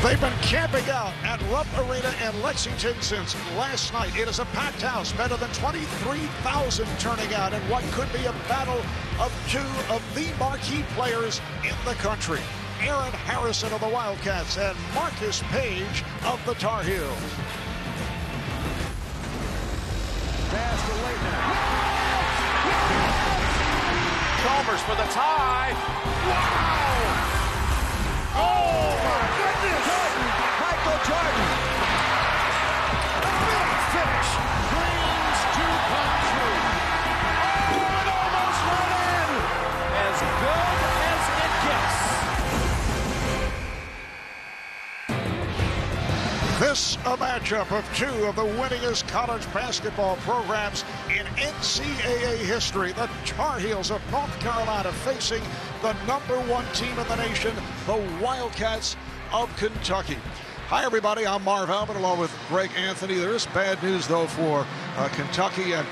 They've been camping out at Rupp Arena in Lexington since last night. It is a packed house, better than 23,000 turning out in what could be a battle of two of the marquee players in the country. Aaron Harrison of the Wildcats and Marcus Paige of the Tar Heels. Pass to Leitner. Chalmers for the tie. Wow! Oh my goodness! Michael Jordan. Big finish. Dreams to come true. Oh, it almost went in. As good as it gets. This a matchup of two of the winningest college basketball programs in NCAA history. The Tar Heels of North Carolina facing the #1 team in the nation, the Wildcats of Kentucky. Hi, everybody. I'm Marv Albert along with Greg Anthony. There is bad news, though, for Kentucky and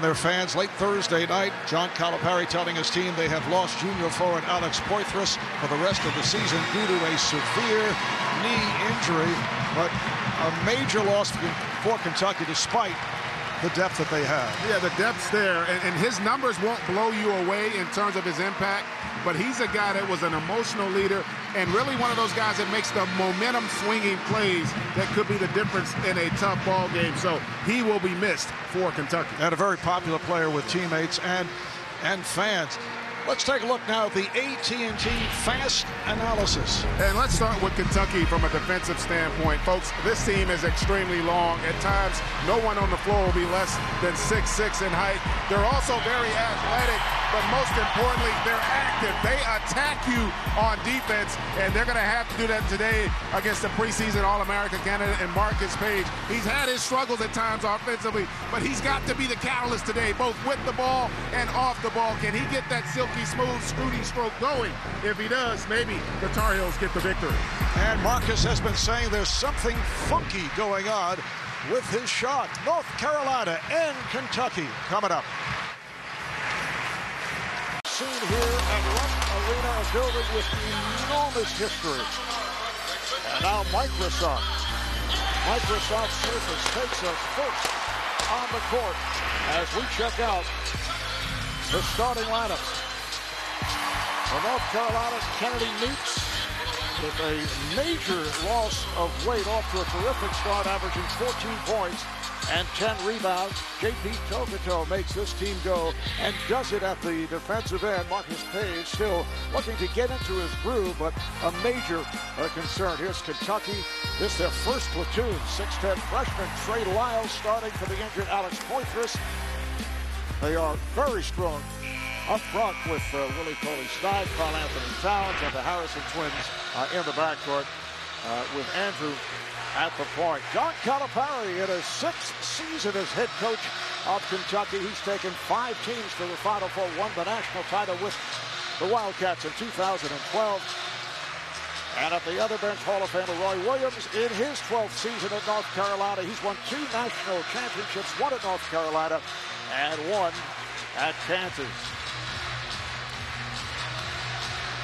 their fans. Late Thursday night, John Calipari telling his team they have lost junior forward Alex Poythress for the rest of the season due to a severe knee injury. But a major loss for Kentucky despite the depth that they have. Yeah, the depth's there, and his numbers won't blow you away in terms of his impact, but he's a guy that was an emotional leader and really one of those guys that makes the momentum swinging plays that could be the difference in a tough ball game. So he will be missed for Kentucky. And a very popular player with teammates and fans. Let's take a look now at the AT&T Fast Analysis. And let's start with Kentucky from a defensive standpoint. Folks, this team is extremely long. At times, no one on the floor will be less than 6'6" in height. They're also very athletic, but most importantly, they're active. They attack you on defense, and they're going to have to do that today against the preseason All-American candidate and Marcus Paige. He's had his struggles at times offensively, but he's got to be the catalyst today, both with the ball and off the ball. Can he get that silky smooth scooting stroke going? If he does, maybe the Tar Heels get the victory. And Marcus has been saying there's something funky going on with his shot. North Carolina and Kentucky coming up. Seen here at Rupp Arena, a building with enormous history. And now Microsoft Surface takes us first on the court as we check out the starting lineups. For North Carolina, Kennedy Meeks with a major loss of weight off to a terrific start, averaging 14 points and 10 rebounds. J.P. Tokoto makes this team go and does it at the defensive end. Marcus Paige still looking to get into his groove, but a major concern. Here's Kentucky. This their first platoon. 6'10" freshman Trey Lyles starting for the injured Alex Poythress. They are very strong up front with Willie Cauley-Stein, Karl Anthony Towns, and the Harrison twins in the backcourt with Andrew at the point. John Calipari in his 6th season as head coach of Kentucky. He's taken 5 teams to the Final Four, won the national title with the Wildcats in 2012. And at the other bench, Hall of Famer Roy Williams in his 12th season at North Carolina. He's won 2 national championships, 1 at North Carolina and 1 at Kansas.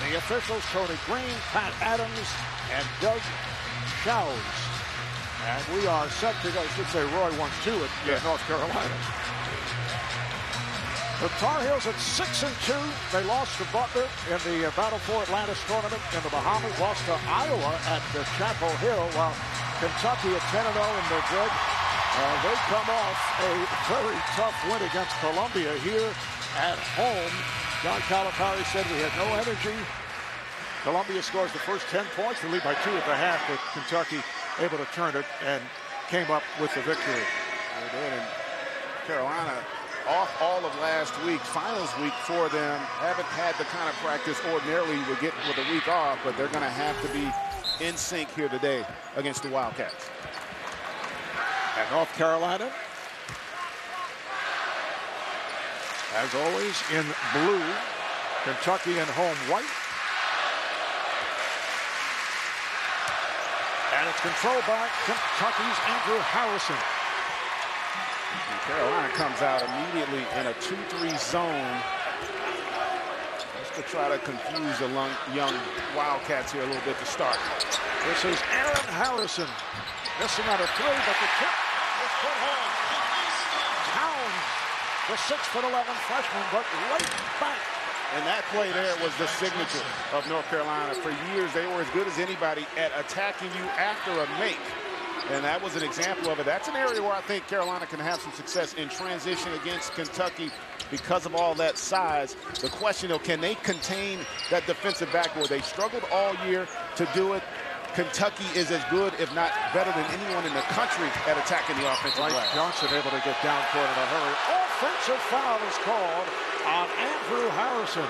The officials, Tony Green, Pat Adams, and Doug Shows. And we are set to go. I should say Roy won 2 at North Carolina. The Tar Heels at 6-2. They lost to Butler in the Battle for Atlantis tournament in the Bahamas. Lost to Iowa at Chapel Hill, while Kentucky at 10-0 in Madrid. They come off a very tough win against Columbia here at home. John Calipari said we had no energy. Columbia scores the first 10 points. They lead by 2 at the half, but Kentucky able to turn it and came up with the victory. They did, and Carolina off all of last week, finals week for them. Haven't had the kind of practice ordinarily you would get with a week off, but they're going to have to be in sync here today against the Wildcats. And North Carolina, as always, in blue. Kentucky in home white. And it's controlled by Kentucky's Andrew Harrison. And Carolina comes out immediately in a 2-3 zone. to try to confuse the young Wildcats here a little bit to start. This is Aaron Harrison missing out a three, but the tip is put home. Town, the 6'11" freshman, but late back. And that play there was the signature of North Carolina. For years, they were as good as anybody at attacking you after a make. And that was an example of it. That's an area where I think Carolina can have some success in transition against Kentucky because of all that size. The question, though, can they contain that defensive backboard? They struggled all year to do it. Kentucky is as good, if not better than anyone in the country at attacking the offensive glass. Johnson able to get down court in a hurry. Offensive foul is called on Andrew Harrison.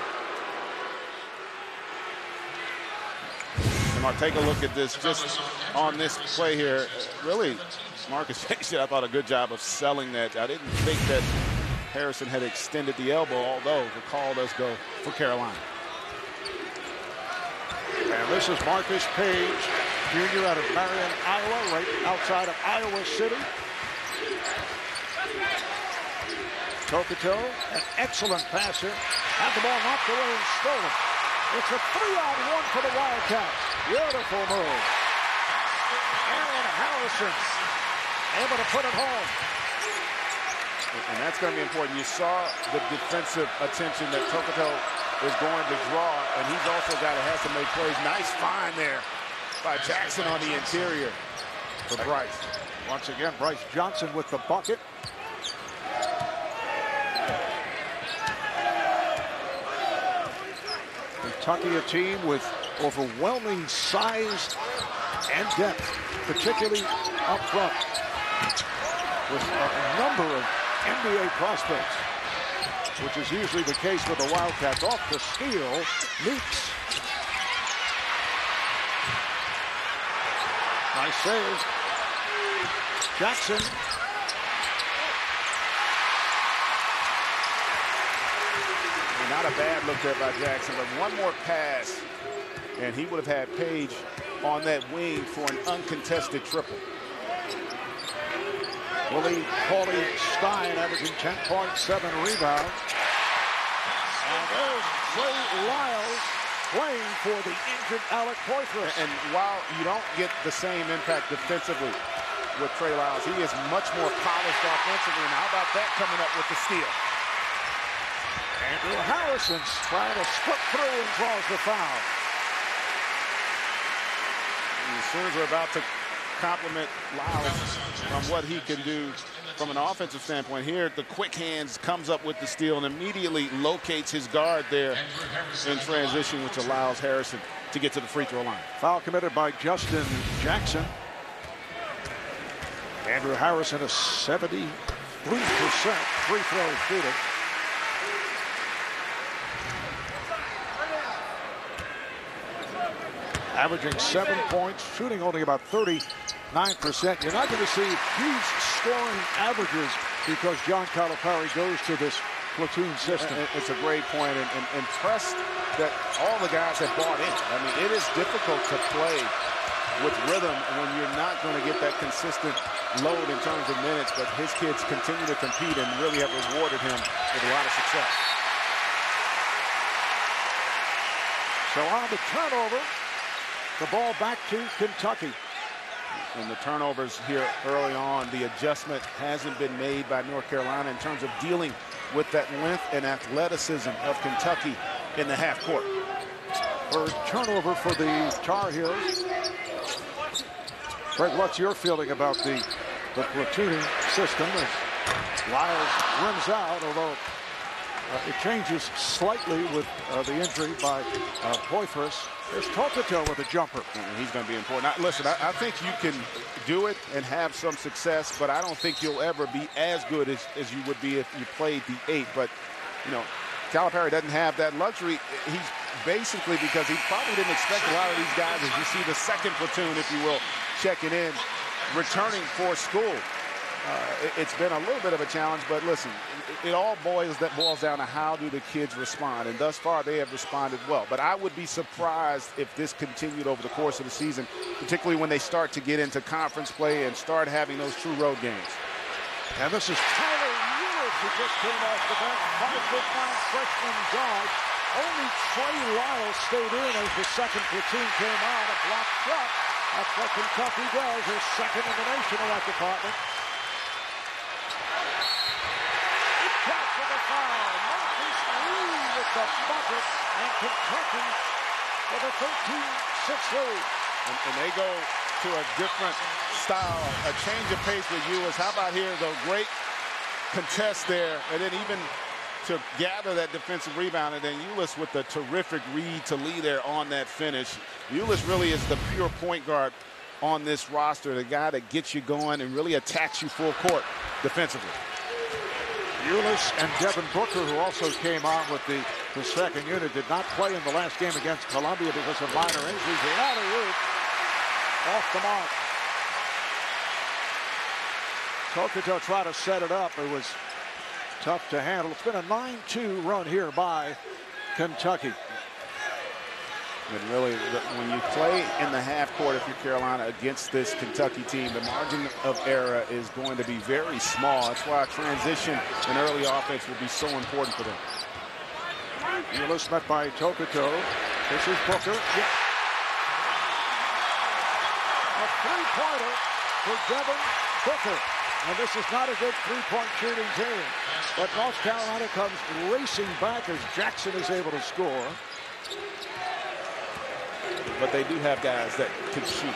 Mark, take a look at this just on this play here. Really, Marcus Hayes did, I thought, a good job of selling that. I didn't think that Harrison had extended the elbow, although the call does go for Carolina. And this is Marcus Page, junior out of Marion, Iowa, right outside of Iowa City. Tokoto, an excellent passer. Had the ball knocked away and stolen. It's a 3-on-1 for the Wildcats. Beautiful move. Aaron Harrison able to put it home. And that's going to be important. You saw the defensive attention that Tokoto is going to draw, and he's also got to have to make plays. Nice find there by Jackson on the interior for Bryce. Once again, Bryce Johnson with the bucket. Kentucky, a team with overwhelming size and depth, particularly up front, with a number of NBA prospects, which is usually the case with the Wildcats. Off the steal, Meeks. Nice save. Jackson. Not a bad look there by Jackson, but one more pass, and he would have had Page on that wing for an uncontested triple. Willie Cauley-Stein averaging 10.7 rebounds. And there's Trey Lyles playing for the injured Alec Poythress. And while you don't get the same impact defensively with Trey Lyles, he is much more polished offensively. And how about that coming up with the steal? Andrew Harrison's trying to slip through and draws the foul. And as soon as we're about to compliment Lyles on what he can do from an offensive standpoint here, the quick hands comes up with the steal and immediately locates his guard there in transition, which allows Harrison to get to the free throw line. Foul committed by Justin Jackson. Andrew Harrison, a 73% free throw shooter. Averaging 7 points, shooting only about 39%. You're not going to see huge scoring averages because John Calipari goes to this platoon system. It's a great point, and impressed that all the guys have bought in. I mean, it is difficult to play with rhythm when you're not going to get that consistent load in terms of minutes, but his kids continue to compete and really have rewarded him with a lot of success. So on the turnover, the ball back to Kentucky. And the turnovers here early on, the adjustment hasn't been made by North Carolina in terms of dealing with that length and athleticism of Kentucky in the half court. First turnover for the Tar Heels. Greg, what's your feeling about the platooning system as Lyles rims out, although it changes slightly with the injury by Poythress. There's Tokoto with a jumper. And he's going to be important. Listen, I think you can do it and have some success, but I don't think you'll ever be as good as you would be if you played the 8. But, you know, Calipari doesn't have that luxury. He's basically, because he probably didn't expect a lot of these guys, as you see the second platoon, if you will, checking in, returning for school. It's been a little bit of a challenge, but listen, it all boils down to how do the kids respond, and thus far they have responded well. But I would be surprised if this continued over the course of the season, particularly when they start to get into conference play and start having those true road games. And this is Tyler Lewis, who just came off the bench, 5'9" freshman guard, Only Trey Lyles stayed in as the second platoon came on. A block shot. That's what Kentucky does. They're second in the nation in that department. It counts for the foul. Marcus Lee with the bucket. And Kentucky with a 13-6 lead. And they go to a different style, a change of pace with Ulis. How about here, the great contest there, and then even to gather that defensive rebound, and then Ulis with the terrific read to lead there on that finish. Ulis really is the pure point guard on this roster, the guy that gets you going and really attacks you full court defensively. Ulis and Devin Booker, who also came on with the second unit, did not play in the last game against Columbia because of minor injuries. The alley-oop off the mark. Tokoto tried to set it up. It was tough to handle. It's been a 9-2 run here by Kentucky. And really, when you play in the half court, if you're Carolina, against this Kentucky team, the margin of error is going to be very small. That's why transition and early offense will be so important for them. Ulis met by Tokoto. This is Booker. Yeah. A three-pointer for Devin Booker. And this is not a good three-point shooting team. But North Carolina comes racing back as Jackson is able to score. But they do have guys that can shoot.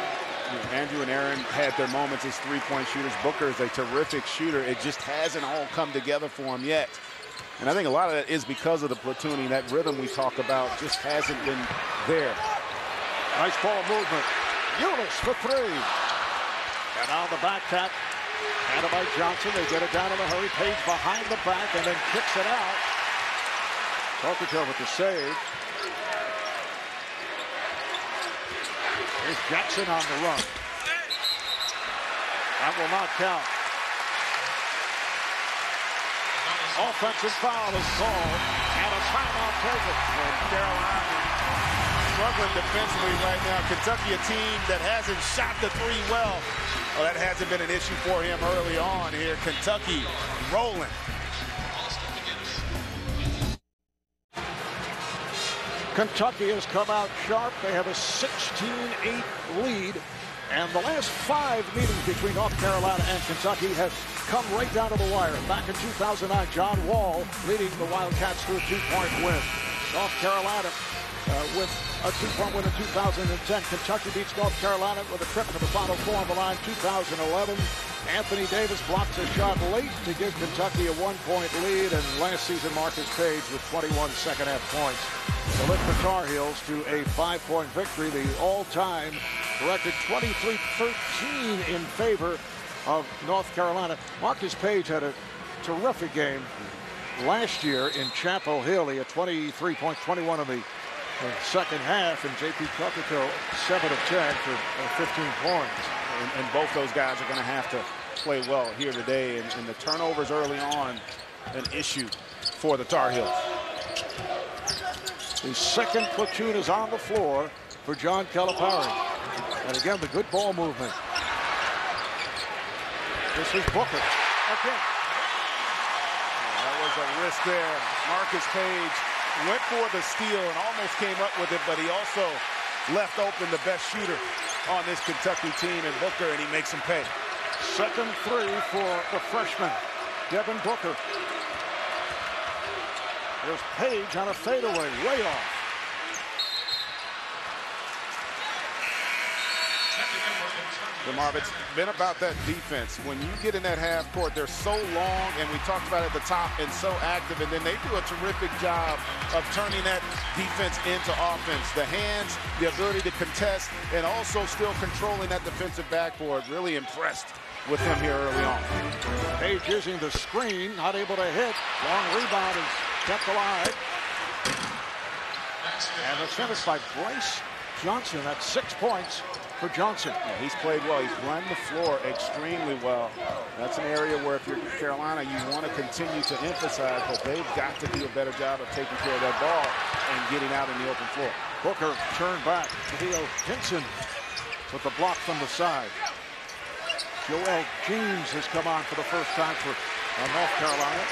Andrew and Aaron had their moments as three-point shooters. Booker is a terrific shooter. It just hasn't all come together for him yet. And I think a lot of that is because of the platooning. That rhythm we talk about just hasn't been there. Nice ball movement. Ulis for three. And on the back tap. Handed by Johnson. They get it down in a hurry. Page behind the back and then kicks it out. Tokoto with the save. Here's Jackson on the run. That will not count. Offensive foul is called, and a timeout taken. And Carolina struggling defensively right now. Kentucky, a team that hasn't shot the three well. Well, that hasn't been an issue for him early on here. Kentucky rolling. Kentucky has come out sharp. They have a 16-8 lead. And the last 5 meetings between North Carolina and Kentucky have come right down to the wire. Back in 2009, John Wall leading the Wildcats to a 2-point win. North Carolina with a 2-point win in 2010. Kentucky beats North Carolina with a trip to the Final Four on the line 2011. Anthony Davis blocks a shot late to give Kentucky a 1-point lead. And last season, Marcus Page with 21 second-half points to lift the Tar Heels to a 5-point victory. The all-time record 23-13 in favor of North Carolina. Marcus Page had a terrific game last year in Chapel Hill. He had 23 points, 21 in the second half, and J.P. Tokoto 7 of 10 for 15 points. And both those guys are going to have to play well here today. And the turnovers early on, an issue for the Tar Heels. The second platoon is on the floor for John Calipari. And again, the good ball movement. This is Booker. Again. That was a risk there. Marcus Page went for the steal and almost came up with it, but he also left open the best shooter on this Kentucky team in Booker, and he makes him pay. Second three for the freshman, Devin Booker. There's Page on a fadeaway, way off. Marv, it's been about that defense. When you get in that half court, they're so long, and we talked about it at the top, and so active, and then they do a terrific job of turning that defense into offense. The hands, the ability to contest, and also still controlling that defensive backboard. Really impressed with him here early on. Page using the screen, not able to hit. Long rebound is kept alive. And it's finished by Bryce Johnson. That's 6 points for Johnson. Yeah, he's played well. He's run the floor extremely well. That's an area where if you're Carolina, you want to continue to emphasize, but they've got to do a better job of taking care of that ball and getting out in the open floor. Booker turned back. Theo Hinson with the block from the side. Joel James has come on for the first time for North Carolina.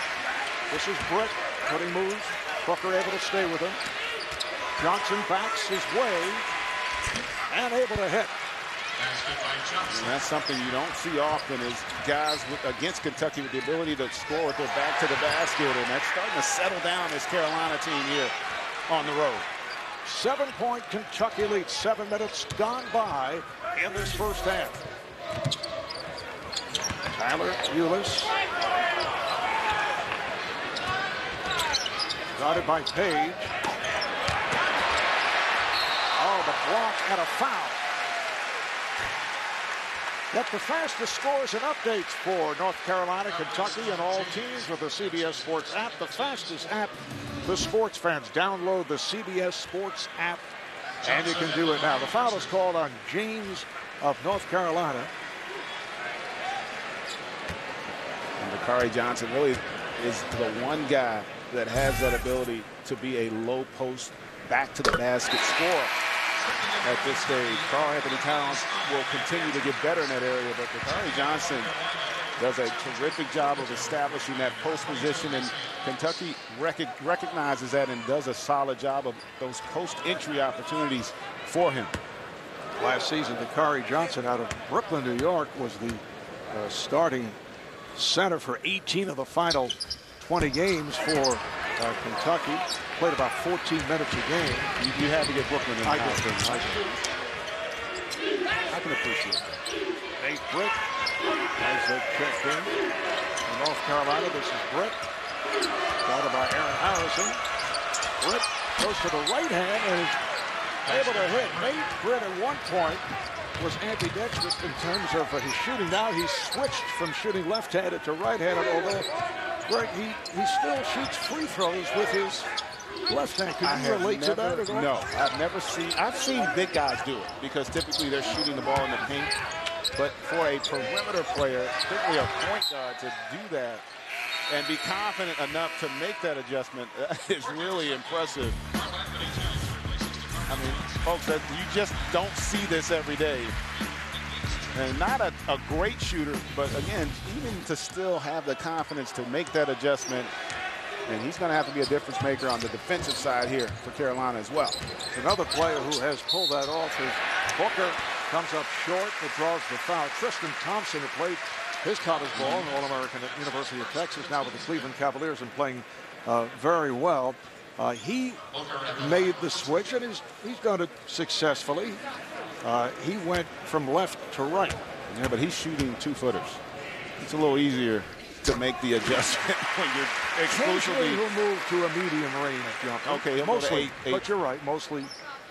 This is Britt putting moves. Booker able to stay with him. Johnson backs his way and able to hit. And that's something you don't see often is guys against Kentucky with the ability to score with their back to the basket, and that's starting to settle down this Carolina team here on the road. 7-point Kentucky lead. 7 minutes gone by in this first half. Tyler Ulis. Guarded by Page. Oh, the block and a foul. Get the fastest scores and updates for North Carolina, Kentucky, and all teams with the CBS Sports app. The fastest app for sports fans. Download the CBS Sports app, and you can do it now. The foul is called on James of North Carolina. And Dakari Johnson really is the one guy that has that ability to be a low post, back to the basket scorer at this stage. Karl-Anthony Towns will continue to get better in that area, but Dakari Johnson does a terrific job of establishing that post position, and Kentucky recognizes that and does a solid job of those post entry opportunities for him. Last season, Dakari Johnson out of Brooklyn, New York, was the starting center for 18 of the final 20 games for Kentucky. Played about 14 minutes a game. You had to get Brooklyn in the house. I can appreciate that. Nate Britt has checked in. From North Carolina, this is Britt. Guarded by Aaron Harrison. Britt goes to the right hand and is able to hit. Nate Britt at one point was ambidextrous in terms of his shooting. Now he's switched from shooting left-handed to right-handed, although Greg, he still shoots free throws with his left hand. Can you relate to that at all? No, I've seen big guys do it because typically they're shooting the ball in the paint. But for a perimeter player, particularly a point guard, to do that and be confident enough to make that adjustment is really impressive. I mean, folks, you just don't see this every day. And not a great shooter, but again, even to still have the confidence to make that adjustment, and he's going to have to be a difference maker on the defensive side here for Carolina as well. Another player who has pulled that off is Booker. Comes up short, but draws the foul. Tristan Thompson, who played his college ball, an All-American at University of Texas, now with the Cleveland Cavaliers and playing very well. He made the switch, and he's done it successfully. He went from left to right. Yeah, but he's shooting 2-footers. It's a little easier to make the adjustment when you're exclusively. He'll move to a medium range jumper. Okay, mostly, but you're right, mostly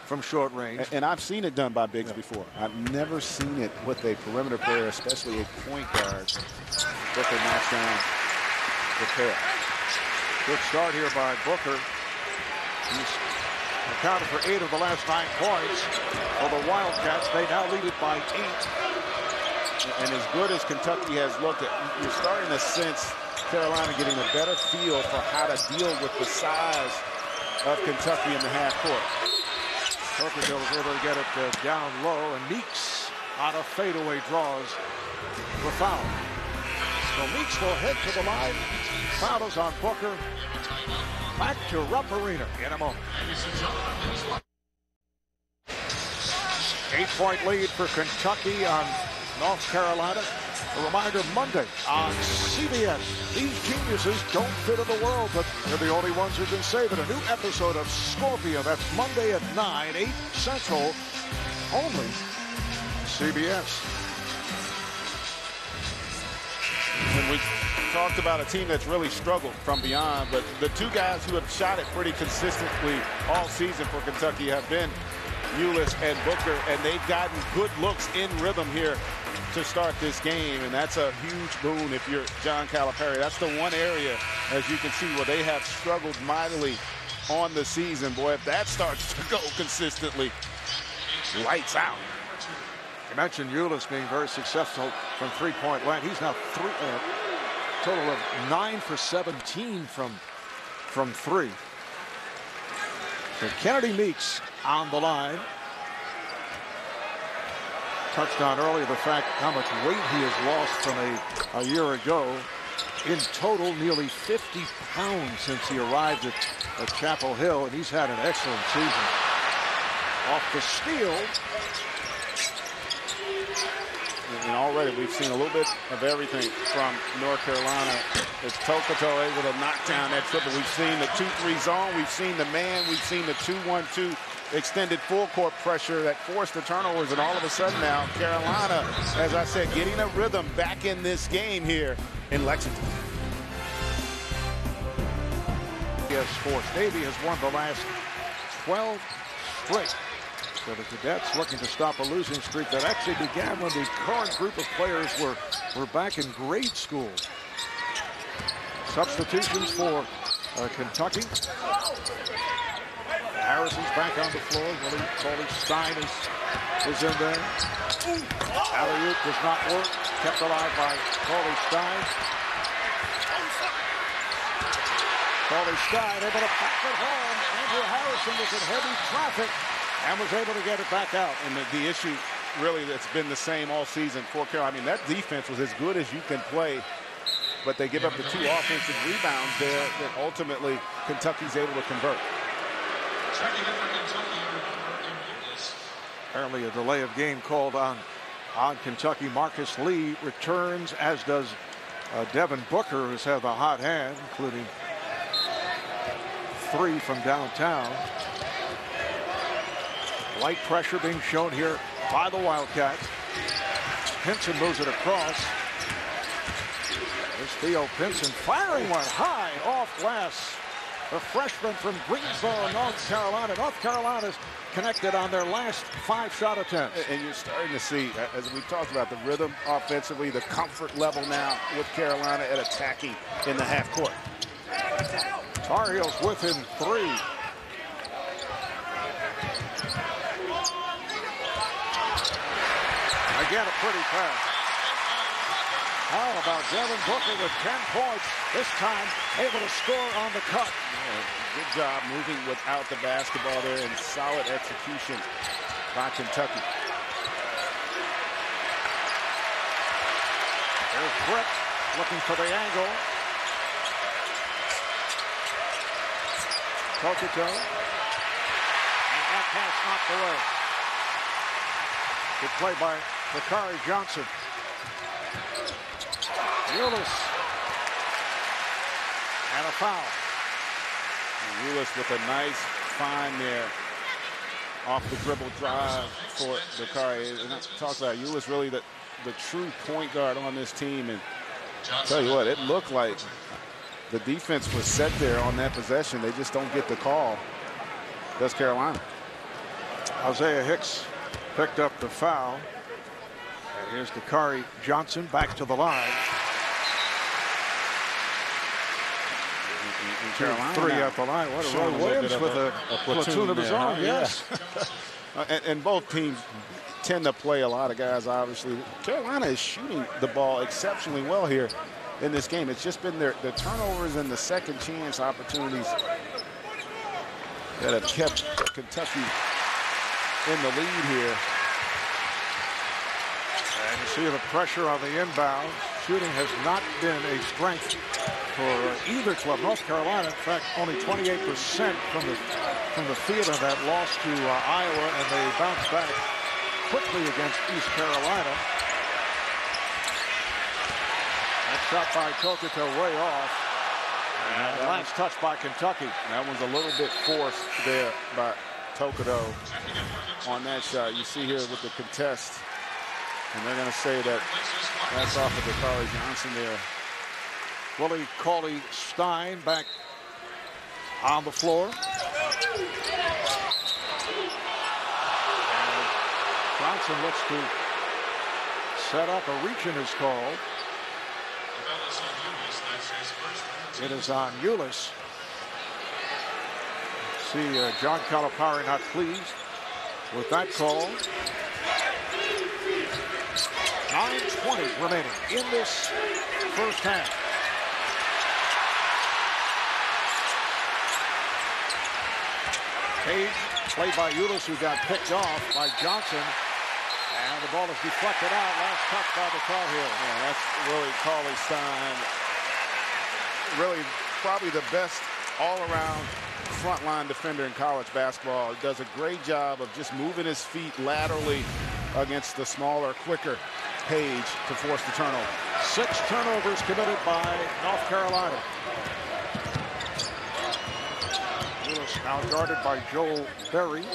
from short range. And I've seen it done by bigs before. I've never seen it with a perimeter player, especially a point guard. Booker knocks down the pair. Good start here by Booker. He's accounted for 8 of the last 9 points for the Wildcats. They now lead it by 8. And as good as Kentucky has looked at, you're starting to sense Carolina getting a better feel for how to deal with the size of Kentucky in the half court. Kirkendall is able to get it down low, and Meeks on a fadeaway draws the foul. So Meeks will head to the line. Foul is on Booker. Back to Rupp Arena in a moment. 8-point lead for Kentucky on North Carolina. A reminder, Monday on CBS. These geniuses don't fit in the world, but they're the only ones who can save it. A new episode of Scorpion. That's Monday at 9, 8 Central. Only CBS. When we talked about a team that's really struggled from beyond, but the two guys who have shot it pretty consistently all season for Kentucky have been Ulis and Booker, and they've gotten good looks in rhythm here to start this game, and that's a huge boon if you're John Calipari. That's the one area, as you can see, where they have struggled mightily on the season. Boy, if that starts to go consistently, lights out. You mentioned Ulis being very successful from three-point land. He's now total of 9 for 17 from 3. So Kennedy Meeks on the line. Touched on earlier the fact how much weight he has lost from a year ago. in total nearly 50 pounds since he arrived at Chapel Hill, and he's had an excellent season. Off the steal. And already we've seen a little bit of everything from North Carolina. As Tokoto able to knock down that triple. We've seen the 2-3 zone. We've seen the man. We've seen the 2-1-2 extended full court pressure that forced the turnovers. And all of a sudden now, Carolina, as I said, getting a rhythm back in this game here in Lexington. Yes, Sports Navy has won the last 12 straight. So the Cadets looking to stop a losing streak that actually began when the current group of players were back in grade school. Substitutions for Kentucky. Harrison's back on the floor. Willie Cauley-Stein is in there. Alley-oop does not work. Kept alive by Cauley-Stein. Cauley-Stein able to pack it home. Andrew Harrison was in heavy traffic and was able to get it back out. And the issue really that's been the same all season for Carolina. I mean, that defense was as good as you can play, but they give up the 2 offensive rebounds there that ultimately Kentucky's able to convert. Apparently a delay of game called on Kentucky. Marcus Lee returns, as does Devin Booker, who's had the hot hand, including 3 from downtown. Light pressure being shown here by the Wildcats. Pinson moves it across. There's Theo Pinson firing one high off glass. The freshman from Greensboro, North Carolina. North Carolina's connected on their last 5 shot attempts. And you're starting to see, as we talked about, the rhythm offensively, the comfort level now with Carolina at attacking in the half court. Tar Heels within 3. Again, a pretty pass. How about Devin Booker with 10 points, this time able to score on the cut. Yeah, good job moving without the basketball there, and solid execution by Kentucky. There's Britt looking for the angle. Tokoto. And that pass knocked away. Good play by Bakari Johnson. Ulis. And a foul. Ulis with a nice find there off the dribble drive for Bakari. And talk about Ulis, really the true point guard on this team. And I'll tell you what, it looked like the defense was set there on that possession. They just don't get the call. Does Carolina. Isaiah Hicks picked up the foul. And here's Bakari Johnson back to the line. Carolina 3 at the line. What a Roy Williams with a platoon of his own. Yes. And both teams tend to play a lot of guys, obviously. Carolina is shooting the ball exceptionally well here in this game. It's just been the turnovers and the second chance opportunities that have kept Kentucky in the lead here. And you see the pressure on the inbound. Shooting has not been a strength for either club. North Carolina, in fact, only 28% from the field in that loss to Iowa, and they bounced back quickly against East Carolina. That shot by Tokoto way off. And last touch by Kentucky. That one's a little bit forced there by Tokoto on that shot. You see here with the contest, and they're going to say that that's off of Bakari Johnson there. Willie Cauley-Stein back on the floor. And Johnson looks to set up. A reach-in is called. It is on Ulis. See John Calipari not pleased with that call. 9:20 remaining in this first half. Page, played by Ulis, who got picked off by Johnson. And the ball is deflected out. Last touch by the Tar Heels. Yeah, that's really Cauley-Stein really probably the best all-around frontline defender in college basketball. He does a great job of just moving his feet laterally against the smaller, quicker Page to force the turnover. 6 turnovers committed by North Carolina. Ulis now guarded by Joel Berry.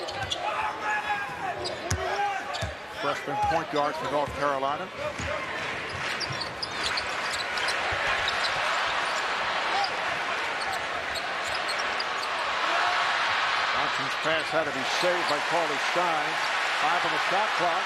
Freshman point guard for North Carolina. Johnson's pass had to be saved by Cauley-Stein. 5 on the shot clock.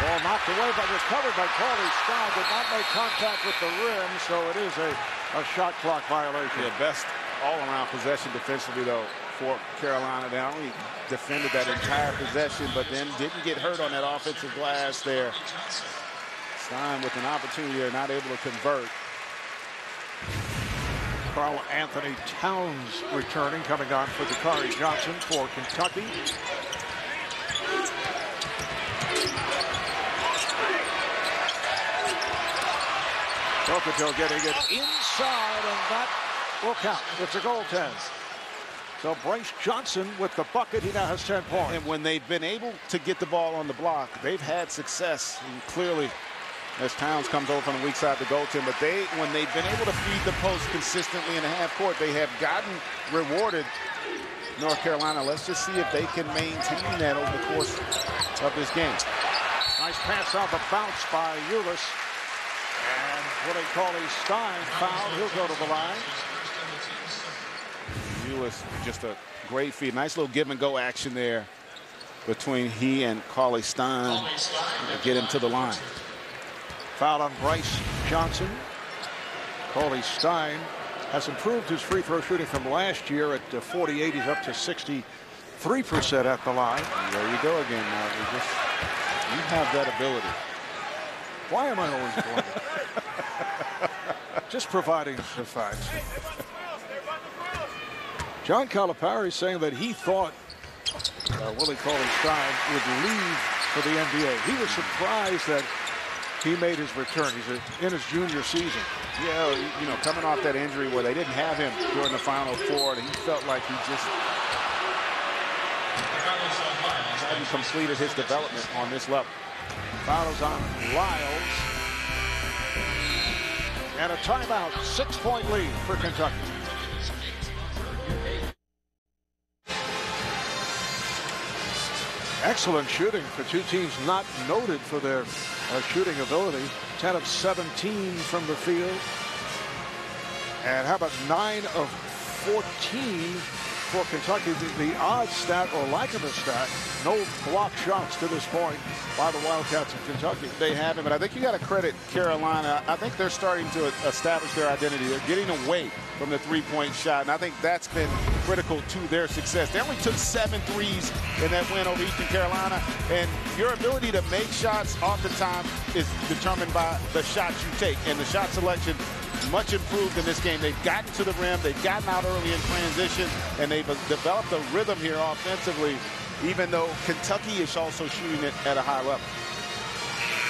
Ball knocked away but recovered by Cauley-Stein. Did not make contact with the rim, so it is a shot clock violation. The best all-around possession defensively, though, for Carolina. They only defended that entire possession, but then didn't get hurt on that offensive glass there. Stein with an opportunity there, not able to convert. Karl Anthony Towns returning, coming on for Dakari Johnson for Kentucky. Tokoto getting it inside, and that will count. It's a goaltend. So Bryce Johnson with the bucket. He now has 10 points. And when they've been able to get the ball on the block, they've had success. And clearly, as Towns comes over from the weak side to goaltend, but when they've been able to feed the post consistently in the half court, they have gotten rewarded. North Carolina, let's just see if they can maintain that over the course of this game. Nice pass off the bounce by Ulis. And Willie Cauley-Stein fouled. He'll go to the line. Ulis, just a great feed. Nice little give and go action there between he and Cauley-Stein to get him to the line. Foul on Bryce Johnson. Cauley-Stein has improved his free throw shooting from last year at 48. He's up to 63% at the line. And there you go again, Mark. You have that ability. Why am I always blunder? Just providing the facts. John Calipari saying that he thought Willie Cauley-Stein would leave for the NBA. He was surprised that he made his return. He's in his junior season. Yeah, you know, coming off that injury where they didn't have him during the Final Four, and he felt like he just hadn't completed his development on this level. Fouls on Lyles. And a timeout, 6-point lead for Kentucky. Excellent shooting for two teams not noted for their shooting ability. 10 of 17 from the field. And how about 9 of 14 for Kentucky? The odd stat, or lack of a stat, no block shots to this point by the Wildcats of Kentucky. They haven't, but I think you got to credit Carolina. I think they're starting to establish their identity. They're getting away from the three-point shot, and I think that's been critical to their success. They only took 7 threes in that win over Eastern Carolina, and your ability to make shots oftentimes is determined by the shots you take, and the shot selection much improved in this game. They've gotten to the rim, they've gotten out early in transition, and they've developed a rhythm here offensively, even though Kentucky is also shooting it at a high level.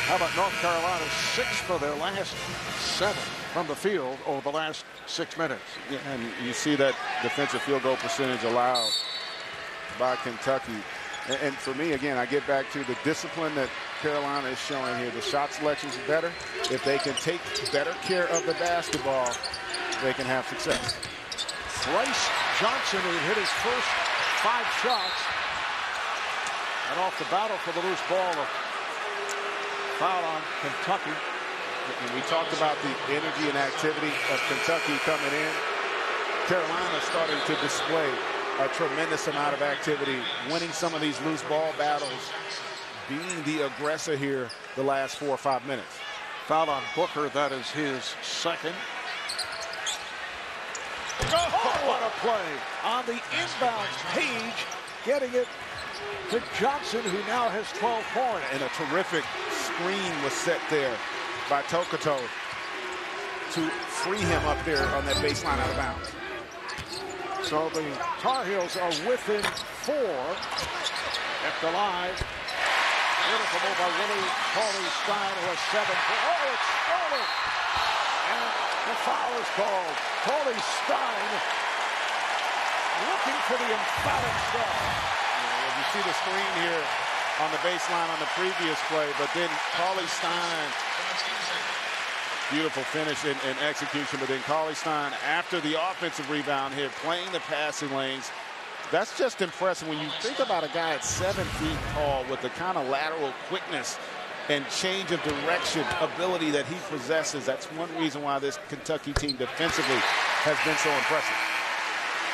How about North Carolina? 6 for their last 7 from the field over the last 6 minutes. Yeah, and you see that defensive field goal percentage allowed by Kentucky. And for me, again, I get back to the discipline that Carolina is showing here. The shot selection is better. If they can take better care of the basketball, they can have success. Bryce Johnson, who hit his first 5 shots. And off the battle for the loose ball, a foul on Kentucky. And we talked about the energy and activity of Kentucky coming in. Carolina starting to display a tremendous amount of activity, winning some of these loose ball battles, being the aggressor here the last 4 or 5 minutes. Foul on Booker, that is his second. Oh, what a play on the inbound. Page getting it to Johnson, who now has 12 points. And a terrific screen was set there by Tokoto to free him up there on that baseline out of bounds. So the Tar Heels are within 4 at the line. Beautiful move by Willie Cauley-Stein, who has 7. Oh, it's stolen! And The foul is called. Cauley Stein looking for the emphatic stuff. You see the screen here on the baseline on the previous play, but then Cauley Stein, beautiful finish and execution, but then Cauley Stein, after the offensive rebound here, playing the passing lanes. That's just impressive when you think about a guy at 7 feet tall with the kind of lateral quickness and change of direction ability that he possesses. That's one reason why this Kentucky team defensively has been so impressive.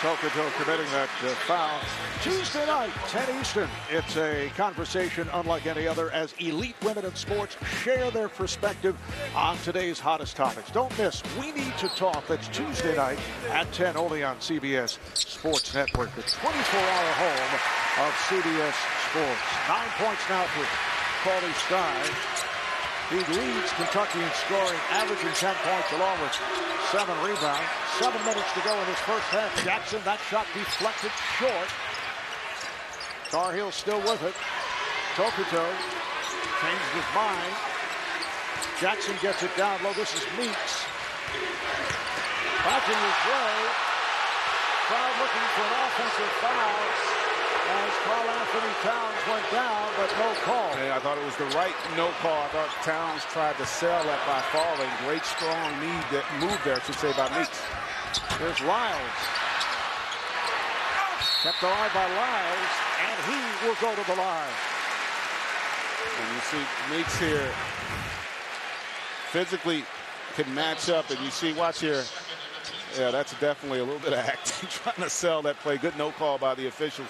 To'oTo'o committing that foul. Tuesday night, 10 Eastern. It's a conversation unlike any other as elite women in sports share their perspective on today's hottest topics. Don't miss We Need to Talk. That's Tuesday night at 10 only on CBS Sports Network, the 24-hour home of CBS Sports. 9 points now for Cauley Stein. He leads Kentucky in scoring, averaging 10 points along with 7 rebounds. 7 minutes to go in this first half. Jackson, that shot deflected short. Tar Heel still with it. To'oTo'o changed his mind. Jackson gets it down low. This is Meeks. Backing his way. Crowd looking for an offensive foul as Karl-Anthony Towns went down, but no call. Yeah, I thought it was the right no call. I thought Towns tried to sell that by falling. Great strong move there, I should say, by Meeks. There's Lyles. Kept alive by Lyles, and he will go to the line. And you see Meeks here physically can match up, and you see, watch here. Yeah, that's definitely a little bit of acting, trying to sell that play. Good no call by the officials.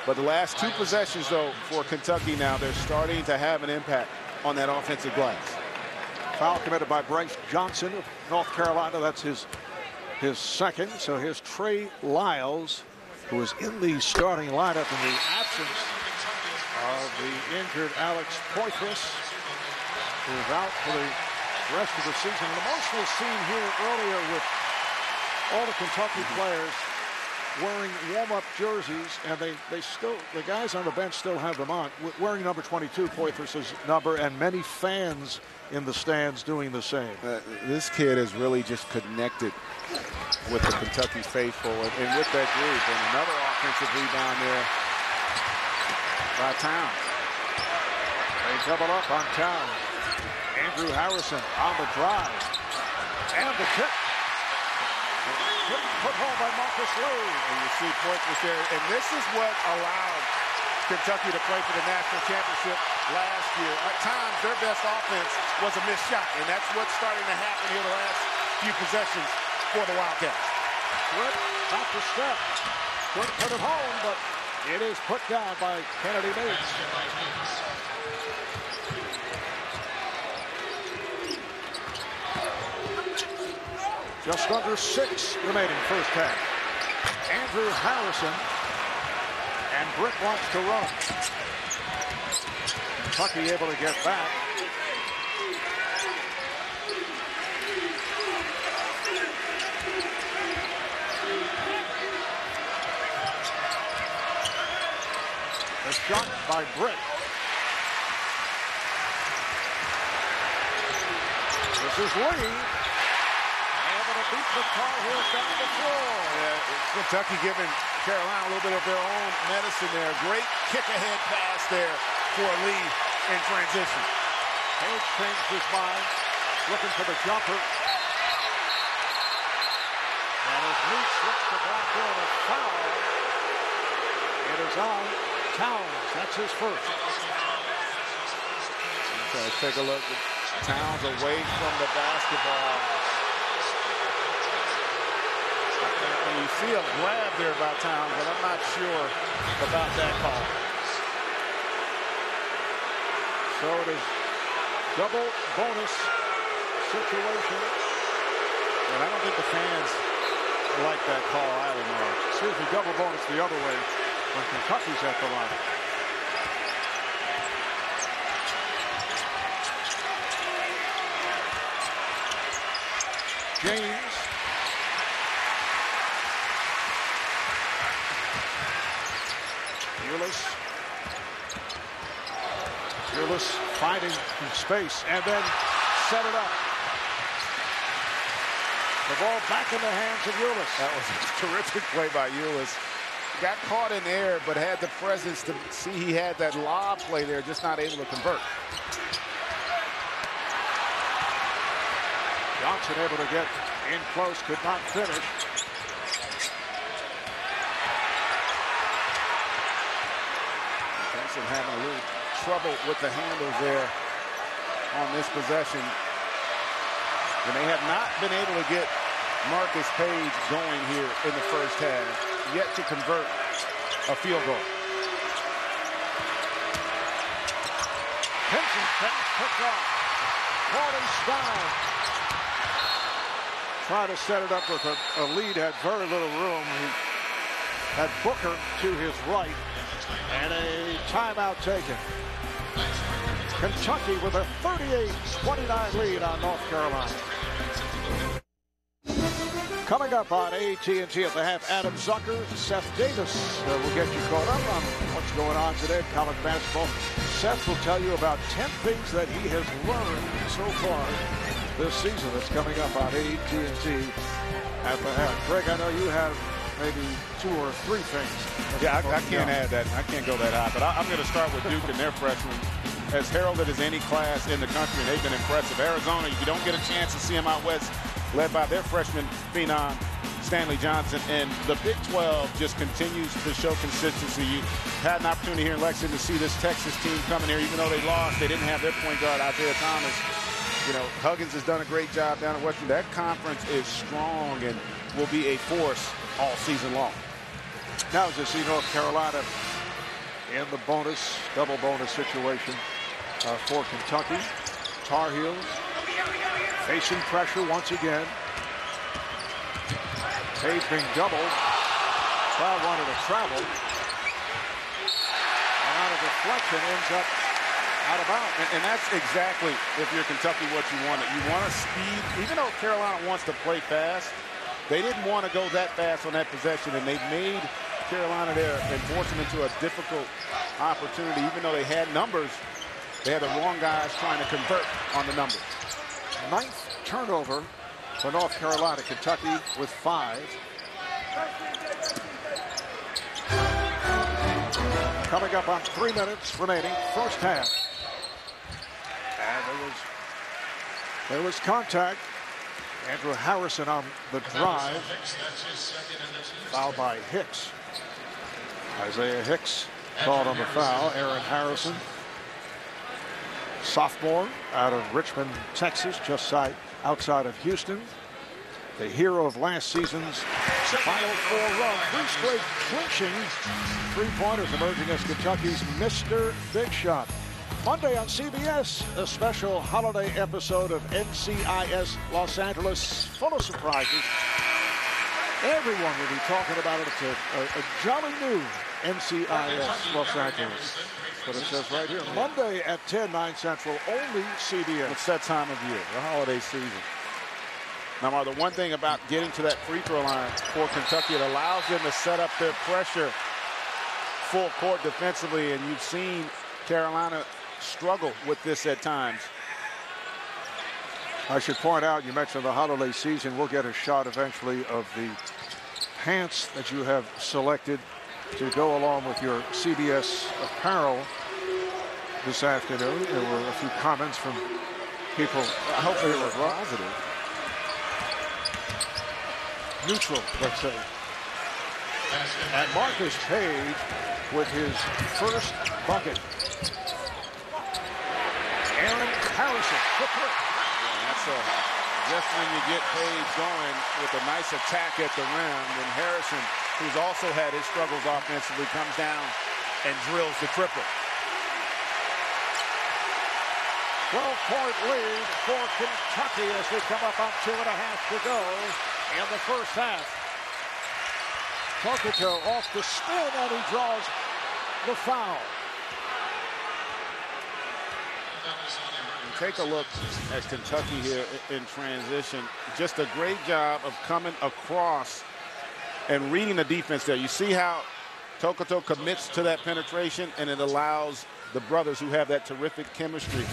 But the last 2 possessions, though, for Kentucky now, they're starting to have an impact on that offensive glass. Foul committed by Bryce Johnson of North Carolina. That's his second. So here's Trey Lyles, who is in the starting lineup in the absence of the injured Alex Poitras, who is out for the rest of the season. An emotional scene here earlier with all the Kentucky players wearing warm-up jerseys, and the guys on the bench still have them on, wearing number 22, Poitras' number, and many fans in the stands doing the same. This kid is really just connected with the Kentucky faithful and with that group. And another offensive rebound there by Towns. They double up on Towns. Andrew Harrison on the drive. And the tip. Put home by Marcus Lee. And you see Poitras there. And this is what allowed Kentucky to play for the national championship last year. At times, their best offense was a missed shot. And that's what's starting to happen here the last few possessions for the Wildcats. Britt off the step. Couldn't put it home, but it is put down by Kennedy Meeks. Just under 6 remaining first half. Andrew Harrison, and Britt wants to run. Kentucky able to get back. A shot by Britt. This is Lee. Beat the Tar Heels down the floor. Yeah, Kentucky giving Carolina a little bit of their own medicine there. Great kick-ahead pass there for Lee in transition. Page changed his mind, looking for the jumper. And as Meeks looks to block in a foul, it is on Towns. That's his first. So let's take a look at Towns away from the basketball. And you see a grab there by Towns, but I'm not sure about that call. So it is double bonus situation. And I don't think the fans like that call either, Mark. Excuse me, double bonus the other way when Kentucky's at the line. James. Fearless finding space and then set it up. The ball back in the hands of Ulis. That was a terrific play by Ulis. Got caught in air, but had the presence to see he had that lob play there, just not able to convert. Johnson able to get in close, could not finish. Benson having a little trouble with the handles there on this possession. And they have not been able to get Marcus Paige going here in the first half, yet to convert a field goal. Pinson's pass picked off. Paulie Stein tried to set it up with a lead, had very little room. He had Booker to his right, and a timeout taken. Kentucky with a 38-29 lead on North Carolina. Coming up on AT&T at the half, Adam Zucker, Seth Davis will get you caught up on what's going on today in college basketball. Seth will tell you about 10 things that he has learned so far this season. That's coming up on AT&T at the half. Greg, I know you have maybe 2 or 3 things. Yeah, I can't add that. I can't go that high. But I'm going to start with Duke and their freshmen. As heralded as any class in the country, they've been impressive. Arizona, you don't get a chance to see them out west, led by their freshman phenom, Stanley Johnson. And the Big 12 just continues to show consistency. You had an opportunity here in Lexington to see this Texas team coming here. Even though they lost, they didn't have their point guard, Isaiah Thomas. You know, Huggins has done a great job down at Western. That conference is strong and will be a force all season long. Now to see North Carolina in the double bonus situation for Kentucky. Tar Heels facing pressure once again. Page being doubled. Crowd wanted to travel. And on a deflection ends up out of bounds. And that's exactly, if you're Kentucky, what you want. You want to speed. Even though Carolina wants to play fast, they didn't want to go that fast on that possession, and they made Carolina there and forced them into a difficult opportunity. Even though they had numbers, they had the wrong guys trying to convert on the numbers. 9th turnover for North Carolina. Kentucky with 5. Coming up on 3 minutes remaining, first half. And there was contact. Andrew Harrison on the drive, fouled by Hicks. Isaiah Hicks called on the foul. Aaron Harrison, sophomore out of Richmond, Texas, just outside of Houston. The hero of last season's Final Four run. 3 straight clinching three-pointers emerging as Kentucky's Mr. Big Shot. Monday on CBS, a special holiday episode of NCIS Los Angeles, full of surprises. Everyone will be talking about it. It's a jolly new NCIS Los Angeles. But it says right here, Monday at 10, 9 Central, only CBS. It's that time of year, the holiday season. Now, Mar, the one thing about getting to that free throw line for Kentucky, it allows them to set up their pressure full court defensively, and you've seen Carolina struggle with this at times. I should point out, you mentioned the holiday season. We'll get a shot eventually of the pants that you have selected to go along with your CBS apparel this afternoon. There were a few comments from people. I hope they were positive. Neutral, let's say. And Marcus Paige with his first bucket. Aaron Harrison, quick look. Just when you get Paige going with a nice attack at the rim, then Harrison, who's also had his struggles offensively, comes down and drills the triple. 12-point lead for Kentucky as they come up on 2.5 to go in the first half. Tokoto off the spin, and he draws the foul. Take a look at Kentucky here in transition. Just a great job of coming across and reading the defense there. You see how Tokoto commits to that penetration, and it allows the brothers who have that terrific chemistry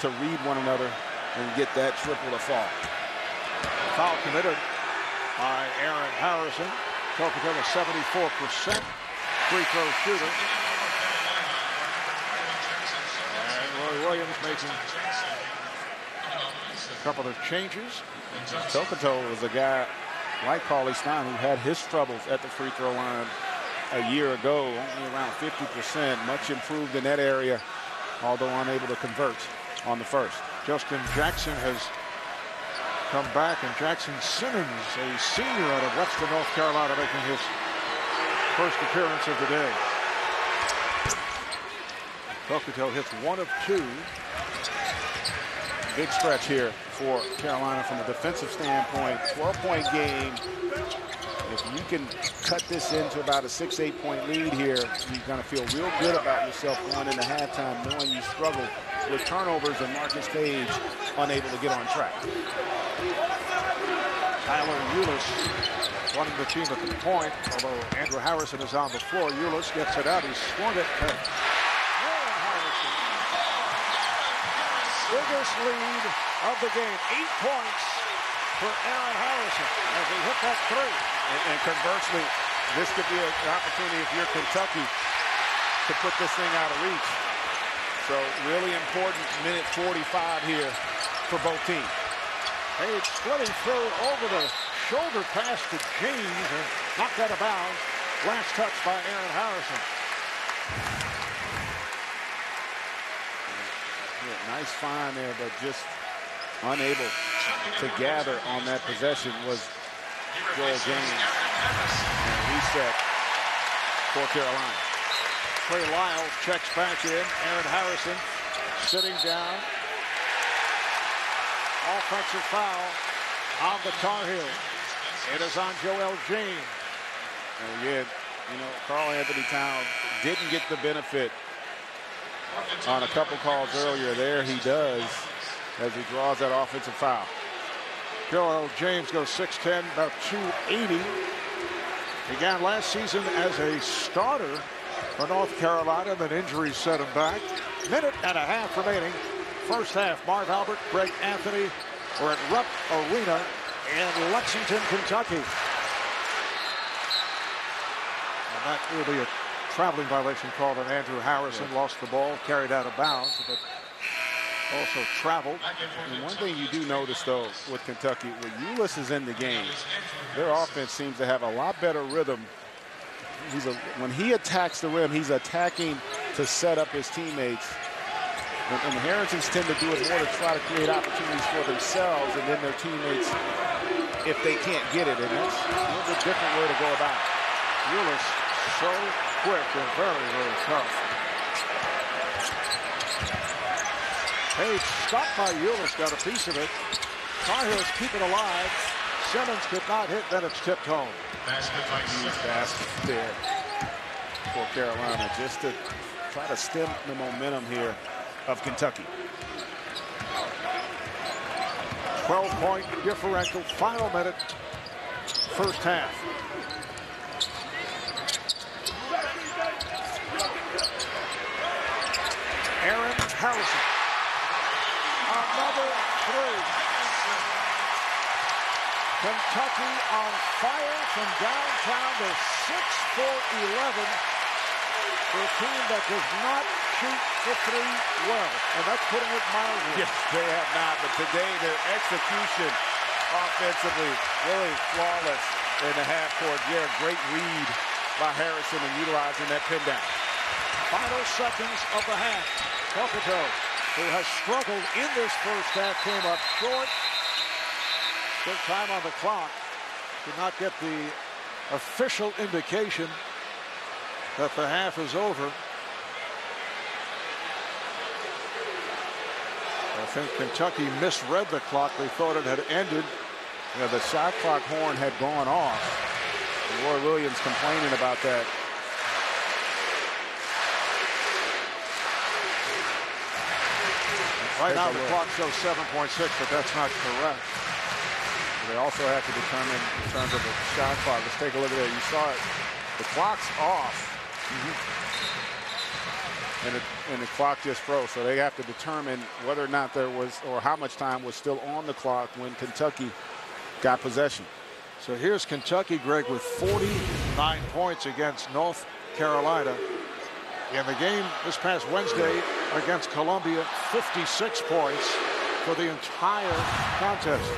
to read one another and get that triple to fall. Foul committed by Aaron Harrison. Kopitar, a 74% free throw shooter. And Roy Williams making a couple of changes. Kopitar was a guy like Cauley Stein who had his troubles at the free throw line a year ago, only around 50%, much improved in that area, although unable to convert on the first. Justin Jackson has come back, and Jackson Simmons, a senior out of Western North Carolina, making his first appearance of the day. Kopitar hits 1 of 2. Big stretch here for Carolina from a defensive standpoint. 12-point game. If you can cut this into about a 6-8 point lead here, you're going to feel real good about yourself going into halftime, knowing you struggled with turnovers and Marcus Page unable to get on track. Tyler Ulis running the team at the point, although Andrew Harrison is on the floor. Ulis gets it out. He swung it to Aaron Harrison. Biggest lead of the game. 8 points for Aaron Harrison as he hit that 3. And conversely, this could be an opportunity if you're Kentucky to put this thing out of reach. So really important minute 45 here for both teams. Page splitting through over the shoulder pass to James and knocked out of bounds. Last touch by Aaron Harrison. Yeah, nice find there, but just unable to gather on that possession was Joel James. And reset for Carolina. Trey Lyles checks back in. Aaron Harrison sitting down. Offensive foul on the Tar Heels. It is on Joel James. And again, you know, Karl Anthony Towns didn't get the benefit on a couple calls earlier. There he does as he draws that offensive foul. Joel James goes 6'10", about 280. Began last season as a starter for North Carolina, then injuries set him back. Minute and a half remaining. First half. Marv Albert, Greg Anthony. We're at Rupp Arena in Lexington, Kentucky. And that will be a traveling violation called on Andrew Harrison. Yeah. Lost the ball, carried out of bounds, but also traveled. And one thing you do notice, though, with Kentucky, when Ulis is in the game, their offense seems to have a lot better rhythm. When he attacks the rim, he's attacking to set up his teammates. And the Harrisons tend to do it more to try to create opportunities for themselves and then their teammates if they can't get it. And that's a little bit different way to go about it. Ulis so quick and very, very tough. Page stopped by Ulis, got a piece of it. Tar Heels keep it alive. Simmons could not hit, then it's tipped home. Huge basket there for Carolina just to try to stem the momentum here of Kentucky. 12-point differential, final minute, first half. Aaron Harrison. Another 3. Kentucky on fire from downtown to 6 for 11 for a team that does not shoot the 3 well. And that's putting it mildly. Yes, they have not. But today, their execution offensively really flawless in the half court. Yeah, great read by Harrison and utilizing that pin down. Final seconds of the half. Kopitar, who has struggled in this first half, came up short. Good time on the clock. Did not get the official indication that the half is over. I think Kentucky misread the clock. They thought it had ended. Yeah, the shot clock horn had gone off. Roy Williams complaining about that. Right now the clock shows 7.6, but that's not correct. They also have to determine in terms of the shot clock. Let's take a look at it. You saw it. The clock's off. And the clock just froze. So they have to determine whether or not there was, or how much time was still on the clock when Kentucky got possession. So here's Kentucky, Greg, with 49 points against North Carolina. In the game this past Wednesday against Columbia, 56 points for the entire contest.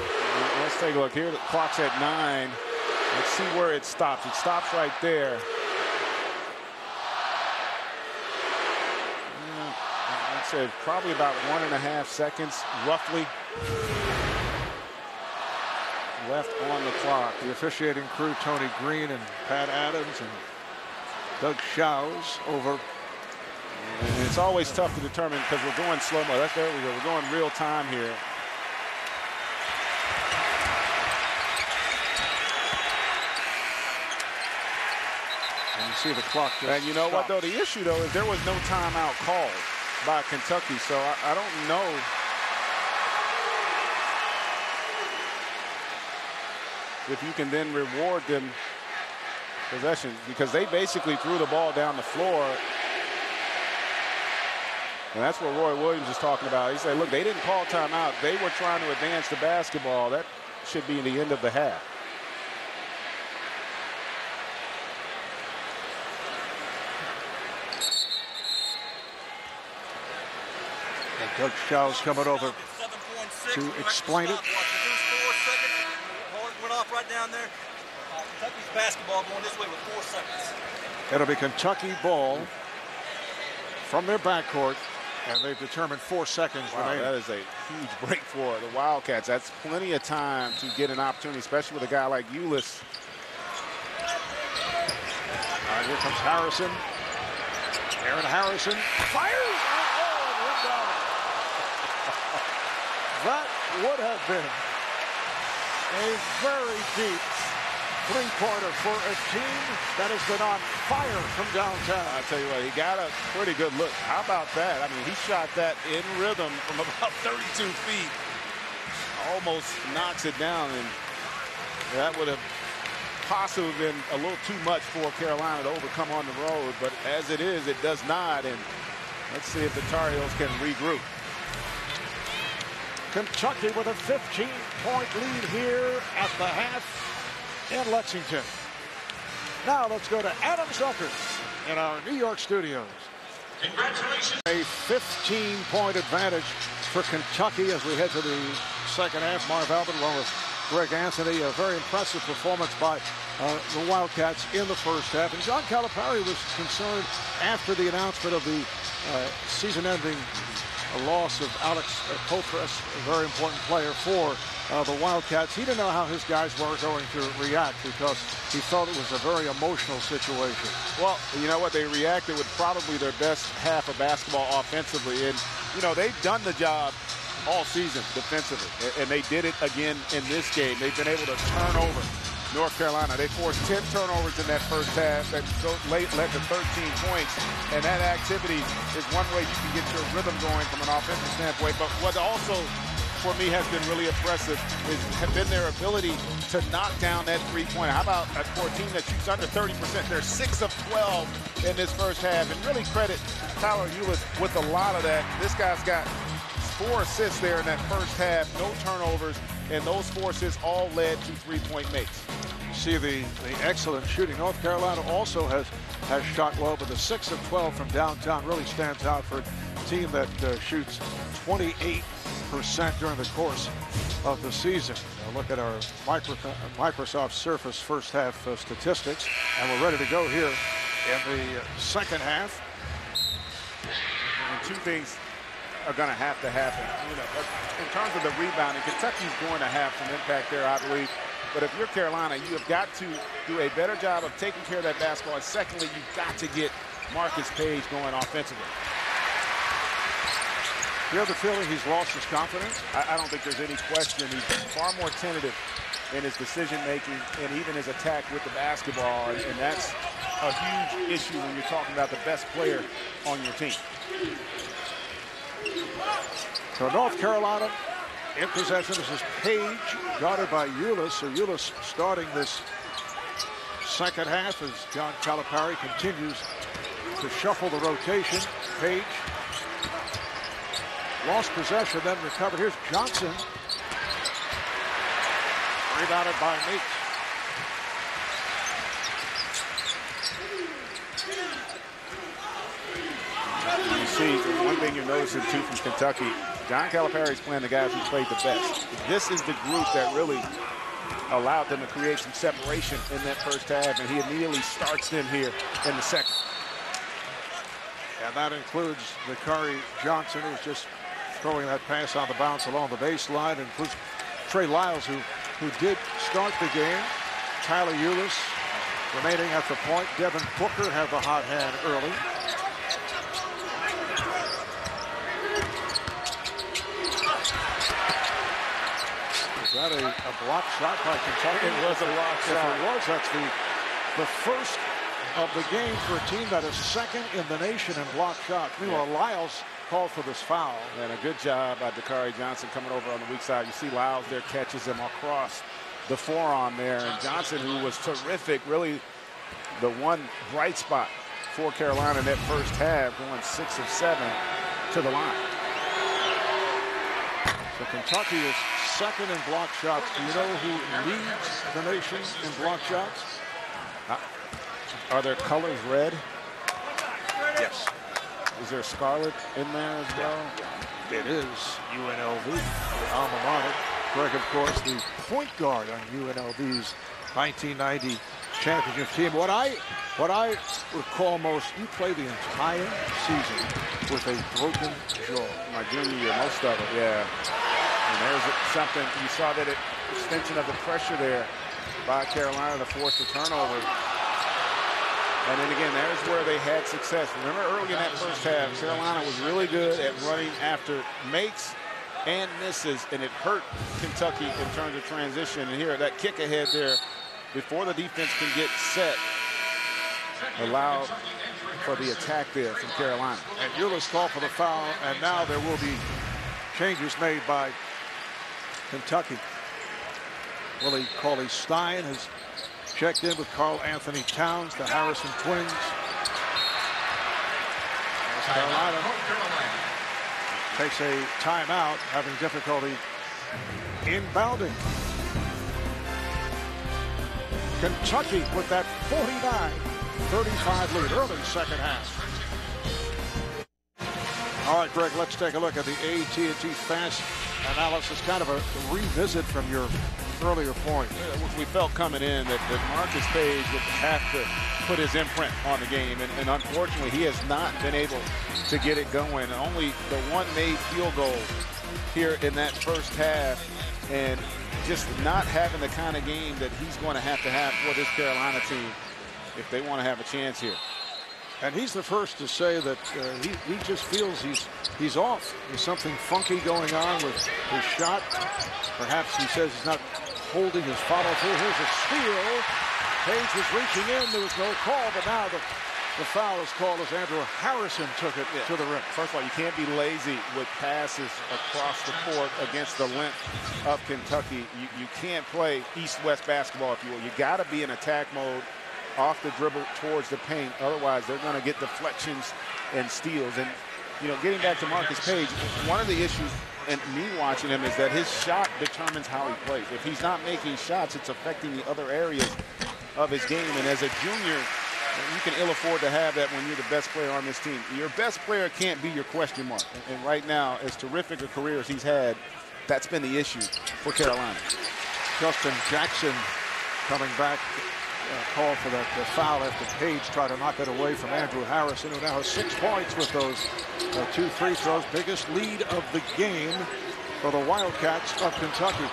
Let's take a look here. The clock's at 9. Let's see where it stops. It stops right there. I'd say probably about 1.5 seconds, roughly, left on the clock. The officiating crew, Tony Green and Pat Adams and Doug Shows over. And it's always tough to determine because we're going slow-mo. There we go. We're going real time here. And you see the clock just And you know stopped. what, though? The issue, though, is there was no timeout called by Kentucky. So I don't know. If you can then reward them possession, because they basically threw the ball down the floor. And that's what Roy Williams is talking about. He said, look, they didn't call timeout. They were trying to advance the basketball. That should be the end of the half. And Doug Shows coming over to explain it. Went off right down there. Kentucky's basketball going this way with 4 seconds. It'll be Kentucky ball from their backcourt, and they've determined 4 seconds remaining. That is a huge break for the Wildcats. That's plenty of time to get an opportunity, especially with a guy like Ulis. All right, here comes Harrison. Aaron Harrison fires. That would have been a very deep three-pointer for a team that has been on fire from downtown. I tell you what, he got a pretty good look. How about that? I mean, he shot that in rhythm from about 32 feet. Almost knocks it down, and that would have possibly been a little too much for Carolina to overcome on the road. But as it is, it does not. And let's see if the Tar Heels can regroup. Kentucky with a 15-point lead here at the half in Lexington. Now let's go to Adam Zucker in our New York studios. Congratulations. A 15-point advantage for Kentucky as we head to the second half. Marv Albert along with Greg Anthony. A very impressive performance by the Wildcats in the first half. And John Calipari was concerned after the announcement of the season-ending loss of Alex Poitras, a very important player for the Wildcats. He didn't know how his guys were going to react because he felt it was a very emotional situation. Well, you know what? They reacted with probably their best half of basketball offensively. And, you know, they've done the job all season defensively. And they did it again in this game. They've been able to turn over North Carolina. They forced 10 turnovers in that first half. That led to 13 points. And that activity is one way you can get your rhythm going from an offensive standpoint. But what also, for me, has been really impressive have been their ability to knock down that three-pointer. How about for a team that shoots under 30%? They're 6 of 12 in this first half. And really credit Tyler Ulis with a lot of that. This guy's got 4 assists there in that first half, no turnovers, and those 4 assists all led to three-point makes. You see the excellent shooting. North Carolina also has shot well, but the 6 of 12 from downtown really stands out for a team that shoots 28% during the course of the season. Now look at our Microsoft Surface first half statistics, and we're ready to go here in the second half. And 2 things are going to have to happen. You know, in terms of the rebounding, Kentucky's going to have some impact there, I believe. But if you're Carolina, you have got to do a better job of taking care of that basketball. And secondly, you've got to get Marcus Page going offensively. You have the feeling he's lost his confidence? I don't think there's any question. He's far more tentative in his decision-making and even his attack with the basketball. And that's a huge issue when you're talking about the best player on your team. So North Carolina in possession. This is Page, guarded by Ulis. So Ulis starting this second half as John Calipari continues to shuffle the rotation. Page lost possession, then recovered. Here's Johnson. Rebounded by Meeks. You see, one thing you're noticing too from Kentucky, John Calipari's playing the guys who played the best. This is the group that really allowed them to create some separation in that first half, and he immediately starts them here in the second. And that includes Makari Johnson, who's just throwing that pass on the bounce along the baseline, and includes Trey Lyles, who did start the game. Tyler Ulis remaining at the point. Devin Booker had the hot hand early. Is that a block shot by Kentucky? It was a block shot. If it was, that's the first of the game for a team that is second in the nation in block shots. Meanwhile, Lyles called for this foul. And a good job by Dakari Johnson coming over on the weak side. You see Lyles there catches him across the forearm there. And Johnson, who was terrific, really the one bright spot for Carolina in that first half, going 6 of 7 to the line. So Kentucky is second in block shots. Do you know who leads the nation in block shots? Are their colors red? Yes. Is there scarlet in there as well? It is UNLV, the alma mater. Greg, of course, the point guard on UNLV's 1990 championship team. What I recall most, you played the entire season with a broken jaw. My junior year, most of it, yeah. And there's something, you saw that extension of the pressure there by Carolina to force the turnover. And then again, there's where they had success. Remember early in that first half, Carolina was really good at running after makes and misses, and it hurt Kentucky in terms of transition. And here, that kick ahead there, before the defense can get set, allowed for the attack there from Carolina. And Ulis called for the foul, and now there will be changes made by Kentucky. Willie Cauley-Stein has checked in with Karl Anthony Towns, the Harrison twins. As Carolina takes a timeout, having difficulty inbounding. Kentucky with that 49-35 lead, early second half. All right, Greg, let's take a look at the AT&T Fast analysis, kind of a revisit from your earlier point. We felt coming in that Marcus Paige would have to put his imprint on the game, and unfortunately he has not been able to get it going. Only the one made field goal here in that first half, and just not having the kind of game that he's going to have for this Carolina team if they want to have a chance here. And he's the first to say that he just feels he's off. There's something funky going on with his shot. Perhaps he says he's not holding his follow through. Here's a steal. Paige was reaching in. There was no call, but now the foul is called as Andrew Harrison took it to the rim. First of all, you can't be lazy with passes across the court against the length of Kentucky. You can't play East-West basketball, if you will. You got to be in attack mode off the dribble towards the paint. Otherwise, they're going to get deflections and steals. And, you know, getting back to Marcus Paige, one of the issues, and me watching him, is that his shot determines how he plays. If he's not making shots, it's affecting the other areas of his game. And as a junior, you can ill afford to have that when you're the best player on this team. Your best player can't be your question mark. And right now, as terrific a career as he's had, that's been the issue for Carolina. Justin Jackson coming back. Call for the foul after Paige tried to knock it away from Andrew Harrison, who now has 6 points with those 2 free throws. Biggest lead of the game for the Wildcats of Kentucky.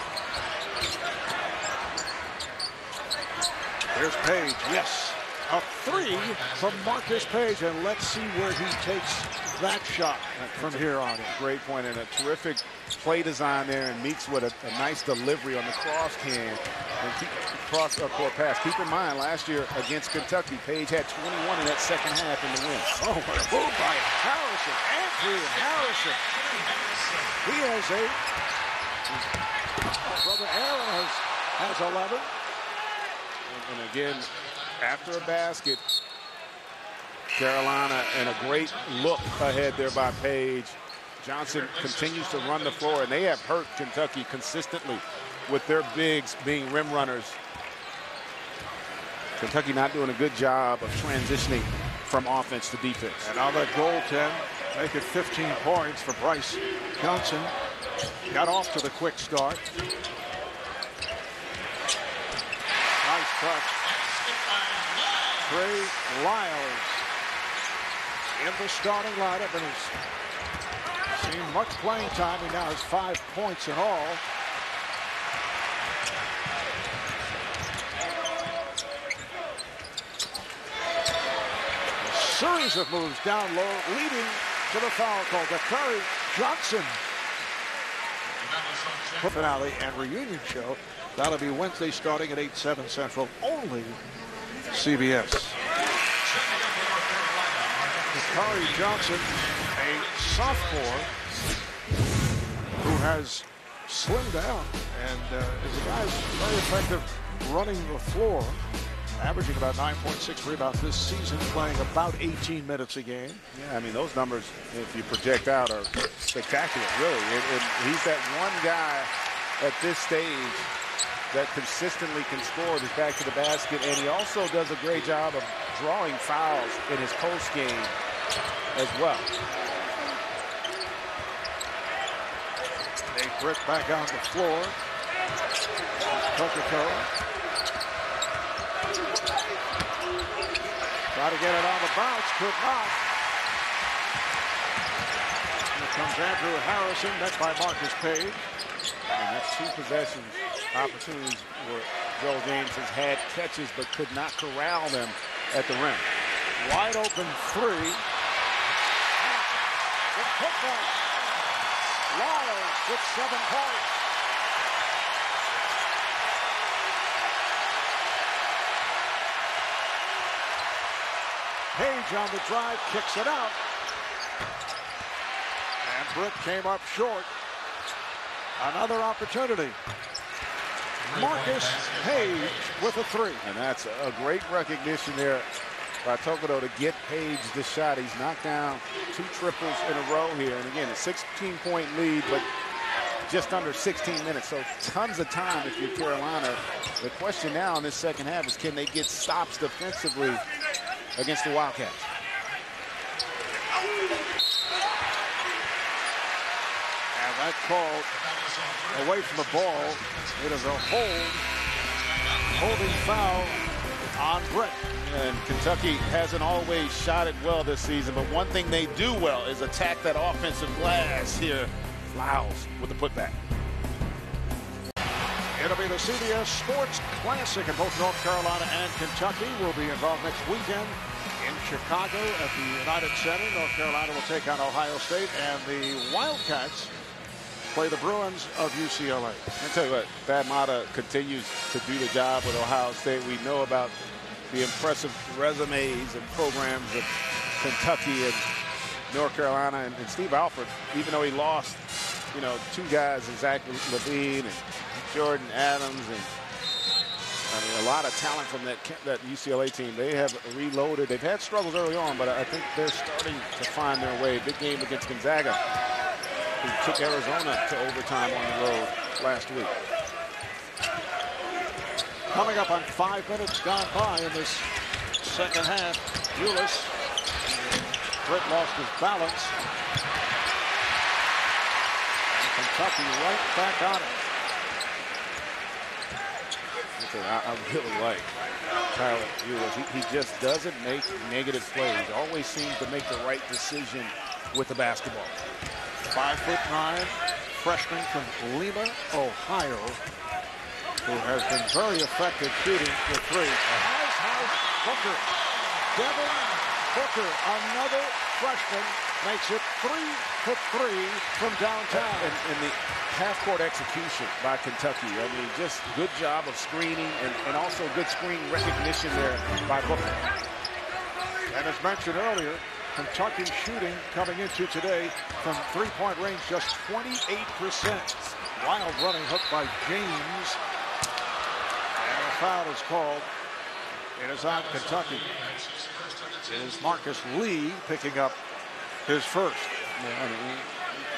Here's Paige. Yes, a 3 from Marcus Paige, and let's see where he takes that shot from here on in. Great point, and a terrific play design there, and Meeks with a nice delivery on the cross hand and cross-court pass. Keep in mind, last year against Kentucky, Paige had 21 in that second half in the win. Oh, what a move by Harrison. Andrew Harrison. He has 8. Brother Aaron has 11. And again, after a basket, Carolina, and a great look ahead there by Paige. Johnson continues to run the floor, and they have hurt Kentucky consistently with their bigs being rim runners. Kentucky not doing a good job of transitioning from offense to defense. And on that goaltend, make it 15 points for Bryce Johnson. Got off to the quick start. Nice touch. Trey Lyles in the starting lineup and has seen much playing time. He now has 5 points in all. Series of moves down low, leading to the foul call to Curry Johnson. Finale and reunion show. That'll be Wednesday starting at 8/7 Central, only CBS. Curry Johnson, a sophomore who has slimmed down and is a guy who's very effective running the floor. Averaging about 9.6 rebounds this season, playing about 18 minutes a game. Yeah, I mean, those numbers, if you project out, are spectacular, really. And he's that one guy at this stage that consistently can score, gets back to the basket, and he also does a great job of drawing fouls in his post game as well. Nate Britt back on the floor. Coca-Cola. Try to get it on the bounce, could not. Here comes Andrew Harrison, met by Marcus Page. And that's 2 possessions, opportunities where Joel James has had catches but could not corral them at the rim. Wide open 3. The putback. Lyles with 7 points. Page on the drive, kicks it out. And Britt came up short. Another opportunity. Marcus Page with a 3. And that's a great recognition there by Tokoto to get Page the shot. He's knocked down 2 triples in a row here. And again, a 16-point lead, but just under 16 minutes. So tons of time if you're Carolina. The question now in this second half is, can they get stops defensively against the Wildcats? And that call away from the ball. It is a holding foul on Britt. And Kentucky hasn't always shot it well this season, but one thing they do well is attack that offensive glass here. Lyles with the putback. It'll be the CBS Sports Classic, and both North Carolina and Kentucky will be involved next weekend in Chicago at the United Center. North Carolina will take on Ohio State, and the Wildcats play the Bruins of UCLA. I tell you what, Thad Matta continues to do the job with Ohio State. We know about the impressive resumes and programs of Kentucky and North Carolina, and Steve Alford, even though he lost, 2 guys, Zach LaVine and Jordan Adams, and I mean, a lot of talent from that UCLA team. They have reloaded. They've had struggles early on, but I think they're starting to find their way. Big game against Gonzaga, who took Arizona to overtime on the road last week. Coming up on 5 minutes gone by in this second half. Ulis. Britt lost his balance. And Kentucky right back on it. I really like Tyler Ulis. He just doesn't make negative plays. Always seems to make the right decision with the basketball. 5'9", freshman from Lima, Ohio, who has been very effective shooting the 3. Booker. Devin Booker, another freshman, makes it 3 for 3 from downtown. And the half-court execution by Kentucky. I mean, just good job of screening and also good screen recognition there by Booker. And as mentioned earlier, Kentucky shooting coming into today from 3-point range just 28%. Wild running hook by James. And a foul is called. It is on Kentucky. It is Marcus Lee picking up his first. Yeah, I mean,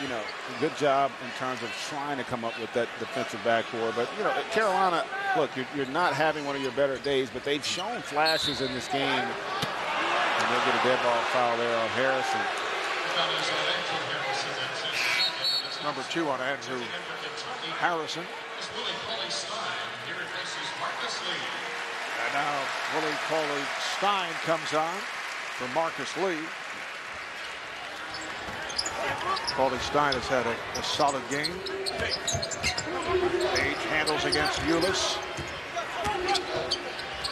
you know, good job in terms of trying to come up with that defensive backboard. But, you know, Carolina, look, you're not having one of your better days, but they've shown flashes in this game. And they'll get a dead ball foul there on Harrison. Number 2 on Andrew Harrison. And now Willie Cauley-Stein comes on for Marcus Lee. Cauley-Stein has had a solid game. Page handles against Ulis.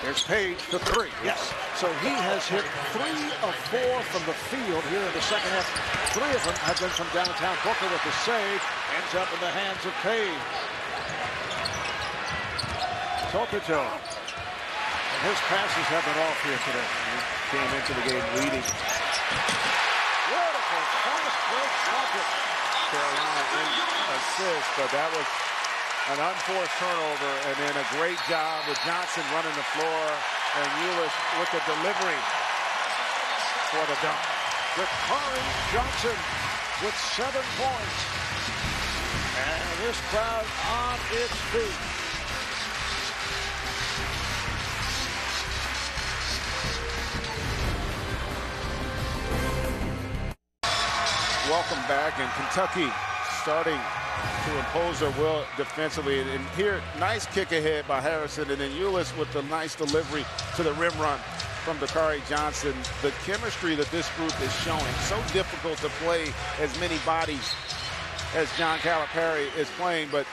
There's Page for 3. Yes. So he has hit 3 of 4 from the field here in the second half. 3 of them have been from downtown. Booker with the save. Ends up in the hands of Page. Toe-to-toe. And his passes have been off here today. He came into the game leading. Beautiful fast break bucket. Carolina in assist, but that was an unforced turnover, and then a great job with Johnson running the floor, and Ulis with the delivery for the dunk. Dakari Johnson with 7 points. And this crowd on its feet. Welcome back, and Kentucky starting to impose their will defensively. And here, nice kick ahead by Harrison, and then Ulis with the nice delivery to the rim run from Dakari Johnson. The chemistry that this group is showing, so difficult to play as many bodies as John Calipari is playing, but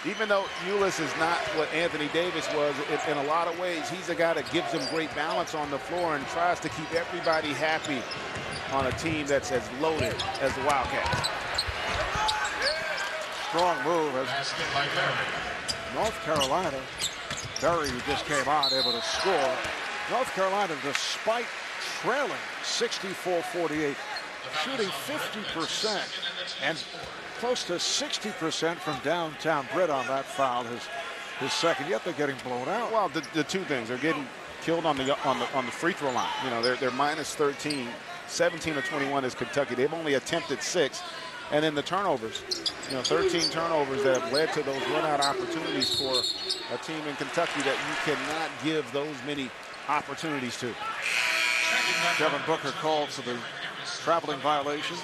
even though Ulis is not what Anthony Davis was, in a lot of ways, he's a guy that gives them great balance on the floor and tries to keep everybody happy on a team that's as loaded as the Wildcats. Strong move as North Carolina. Berry, who just came on, able to score. North Carolina, despite trailing 64-48, shooting 50% and close to 60% from downtown. Britt on that foul, his second. Yet they're getting blown out. Well, the two things, they're getting killed on the free throw line. You know, they're minus 13. 17 of 21 is Kentucky. They've only attempted 6. And then the turnovers, you know, 13 turnovers that have led to those run-out opportunities for a team in Kentucky that you cannot give those many opportunities to. Devin Booker called for the traveling violation.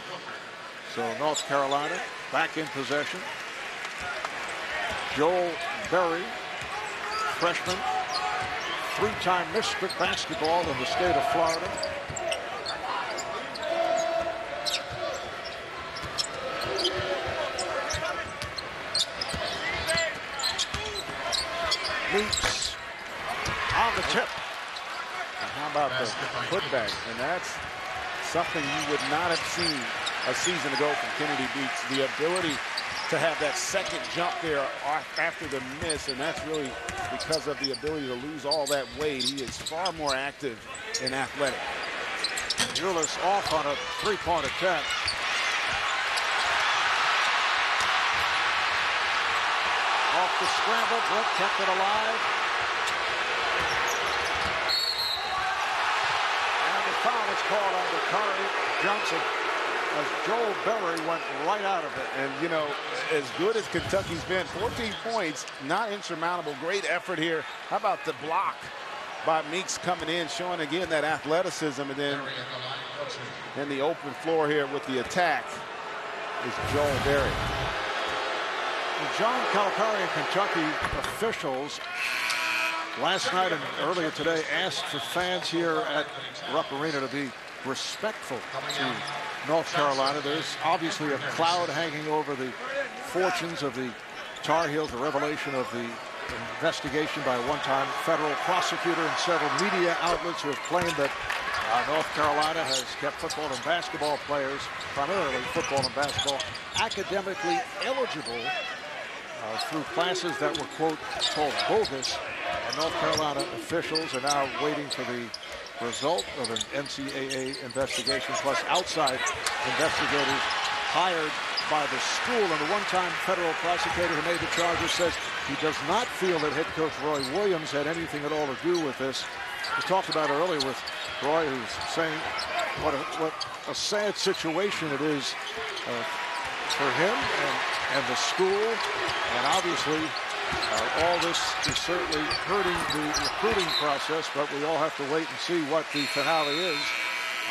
So North Carolina back in possession. Joel Berry, freshman, 3-time Mr. Basketball in the state of Florida. Meeks on the tip. And how about the putback? And that's something you would not have seen a season ago from Kennedy Meeks. The ability to have that second jump there after the miss, and that's really because of the ability to lose all that weight. He is far more active and athletic. Ulis off on a 3-point attempt. Off the scramble, Britt kept it alive. And the foul is called on Dakari Johnson as Joel Berry went right out of it. And, you know, as good as Kentucky's been, 14 points, not insurmountable. Great effort here. How about the block by Meeks coming in, showing again that athleticism, and then in the open floor here with the attack is Joel Berry. John Calipari and Kentucky officials last night and earlier today asked for fans here at Rupp Arena to be respectful to North Carolina. There's obviously a cloud hanging over the fortunes of the Tar Heels, the revelation of the investigation by a one-time federal prosecutor and several media outlets who have claimed that North Carolina has kept football and basketball players, primarily football and basketball, academically eligible through classes that were, quote, called bogus. And North Carolina officials are now waiting for the result of an NCAA investigation, plus outside investigators hired by the school. And the one-time federal prosecutor who made the charges says he does not feel that head coach Roy Williams had anything at all to do with this. We talked about it earlier with Roy, who's saying what a sad situation it is for him and the school, and obviously all this is certainly hurting the recruiting process, but we all have to wait and see what the finale is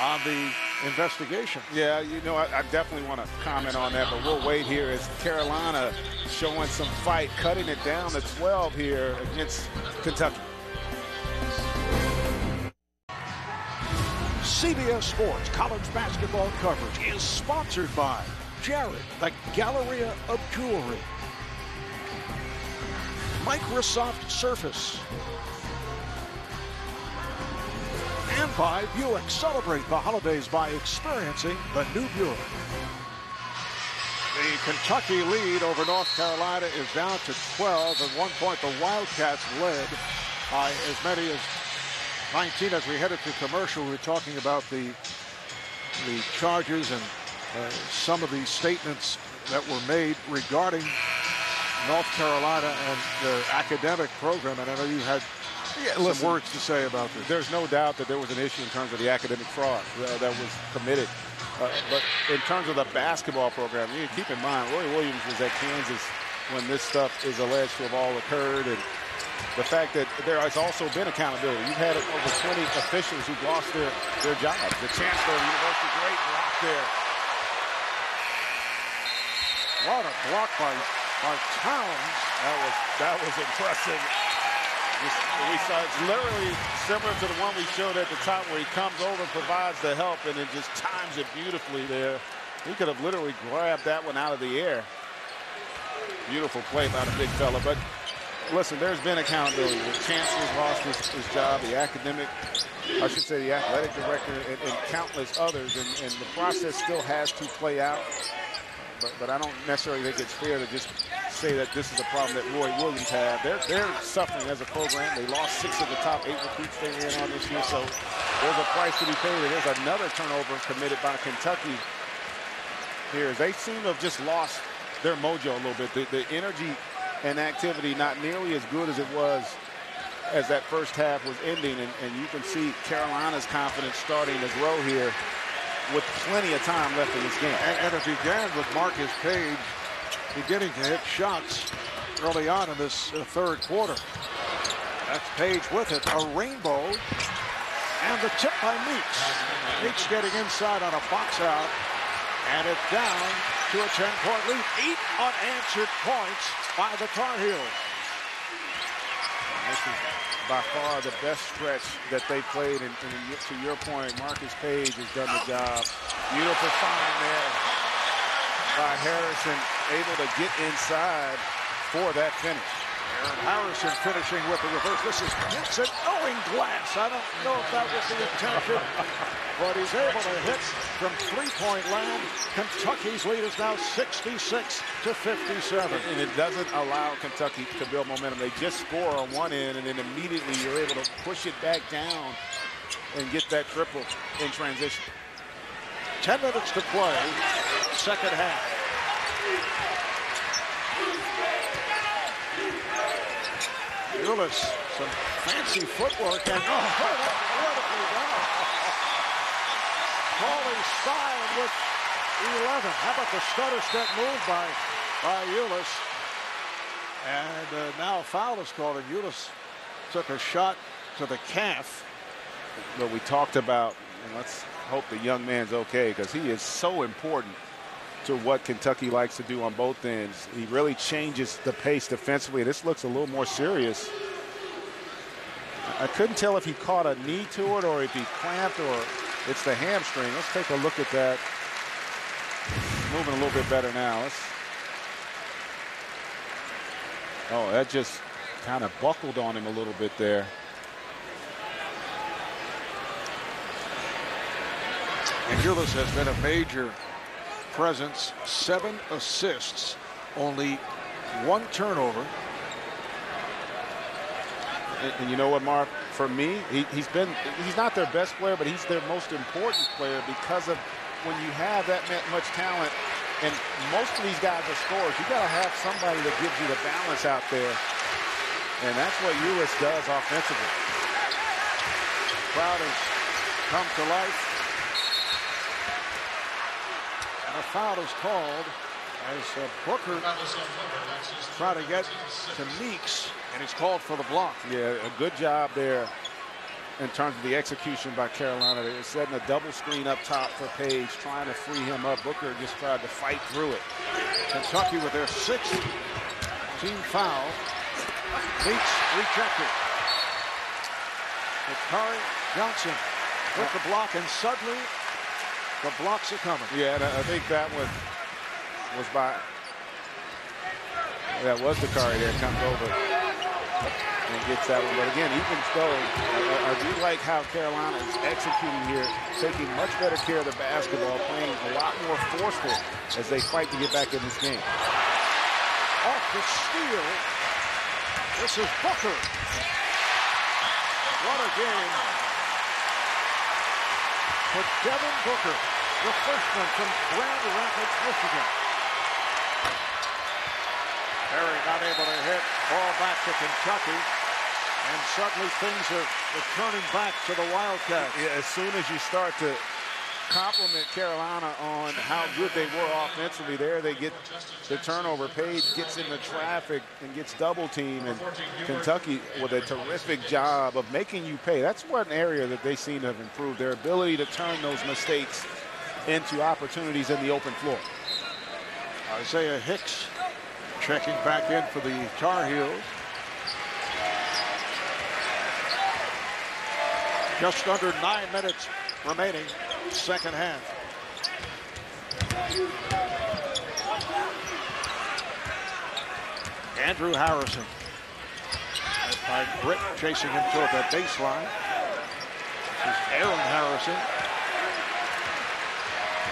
on the investigation. Yeah, you know, I definitely want to comment on that, but we'll wait here as Carolina showing some fight, cutting it down to 12 here against Kentucky. CBS Sports college basketball coverage is sponsored by Jared, the Galleria of Jewelry, Microsoft Surface, and by Buick. Celebrate the holidays by experiencing the new Buick. The Kentucky lead over North Carolina is down to 12. At one point, the Wildcats led by as many as 19. As we headed to commercial, we were talking about the charges and some of the statements that were made regarding North Carolina and their academic program. And I know you had some words to say about this. There's no doubt that there was an issue in terms of the academic fraud that was committed. But in terms of the basketball program, you keep in mind, Roy Williams was at Kansas when this stuff is alleged to have all occurred. And the fact that there has also been accountability. You've had over 20 officials who've lost their jobs. The chancellor of the university, great block there. What a block by Towns. That was impressive. We saw it's literally similar to the one we showed at the top where he comes over and provides the help and then just times it beautifully there. He could have literally grabbed that one out of the air. Beautiful play by the big fella. But listen, there's been accountability. The chancellor's lost his job, the academic, I should say the athletic director, and countless others. And the process still has to play out. But I don't necessarily think it's fair to just say that this is a problem that Roy Williams had. They're suffering as a program. They lost 6 of the top 8 recruits they ran on this year. So there's a price to be paid. And there's another turnover committed by Kentucky here. They seem to have just lost their mojo a little bit. The energy and activity not nearly as good as it was as that first half was ending. And you can see Carolina's confidence starting to grow here with plenty of time left in this game. And it began with Marcus Page beginning to hit shots early on in this third quarter. That's Page with it, a rainbow, and the tip by Meeks. Meeks getting inside on a box out, and it's down to a 10-point lead. 8 unanswered points by the Tar Heels. This is by far the best stretch that they played. And to your point, Marcus Page has done the job. Beautiful find there by Harrison, able to get inside for that finish. Aaron Harrison finishing with the reverse. This is Vincent owing glass. I don't know if that was the intention, but he's able to hit from three-point land. Kentucky's lead is now 66-57. And it doesn't allow Kentucky to build momentum. They just score on one end, and then immediately you're able to push it back down and get that triple in transition. 10 minutes to play, second half. Ulis, some fancy footwork, and Paulie Stein with 11. How about the stutter step move by Ulis? And now a foul is called, and Ulis took a shot to the calf. But we talked about, and let's hope the young man's okay, because he is so important to what Kentucky likes to do on both ends. He really changes the pace defensively. This looks a little more serious. I couldn't tell if he caught a knee to it or if he clamped or it's the hamstring. Let's take a look at that. Moving a little bit better now. Oh, that just kind of buckled on him a little bit there. And Ulis has been a major presence, 7 assists, only 1 turnover. And you know what, Mark? For me, he's not their best player, but he's their most important player because of when you have that much talent, and most of these guys are scorers, you got to have somebody that gives you the balance out there. And that's what Ulis does offensively. Crowd has come to life. And a foul is called as Booker trying to get to Meeks, and he's called for the block. Yeah, a good job there in terms of the execution by Carolina. They were setting a double screen up top for Page, trying to free him up. Booker just tried to fight through it. Kentucky with their 6th team foul. Meeks rejected. It's Curry Johnson with the block, and suddenly the blocks are coming. Yeah, and I think that one was by, that was the Curry there, comes over and gets that one. But again, even though I do like how Carolina is executing here, taking much better care of the basketball, playing a lot more forceful as they fight to get back in this game. Off the steal. This is Booker. What a game for Devin Booker, the freshman from Grand Rapids, Michigan. Perry not able to hit. Ball back to Kentucky. And suddenly things are returning back to the Wildcats. Yeah, as soon as you start to compliment Carolina on how good they were offensively, there they get the turnover. Page gets into traffic and gets double teamed, and Kentucky with a terrific job of making you pay. That's one area that they seem to have improved, their ability to turn those mistakes into opportunities in the open floor. Isaiah Hicks checking back in for the Tar Heels. Just under 9 minutes remaining, second half. Andrew Harrison. By Britt chasing him toward that baseline. This is Aaron Harrison.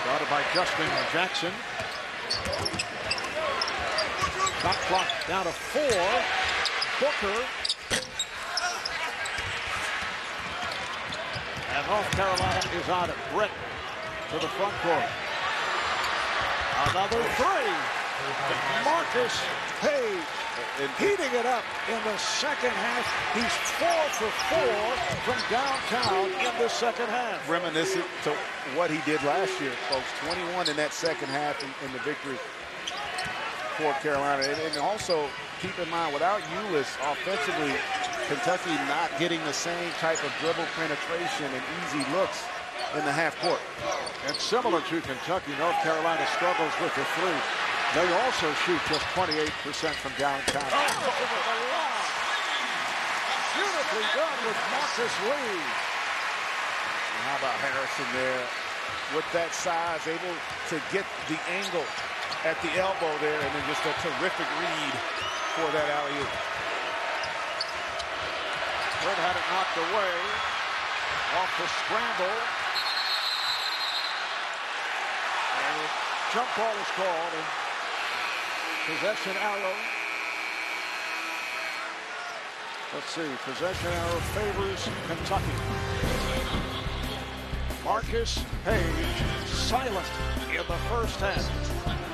Guarded by Justin Jackson. Shot clock down to 4. Booker. And North Carolina is on it. Britt to the front court. Another 3. Marcus Page heating it up in the second half. He's 4 for 4 from downtown in the second half. Reminiscent to what he did last year, folks. 21 in that second half in the victory for Carolina. And also keep in mind, without Ulis offensively, Kentucky not getting the same type of dribble penetration and easy looks in the half court. And similar to Kentucky, North Carolina struggles with the 3. They also shoot just 28% from downtown. Over the line. Beautifully done with Marcus Lee. And how about Harrison there with that size, able to get the angle at the elbow there, and then just a terrific read for that alley-oop. Britt had it knocked away. Off the scramble. And a jump ball is called. And possession arrow. Let's see. Possession arrow favors Kentucky. Marcus Page silent in the first half.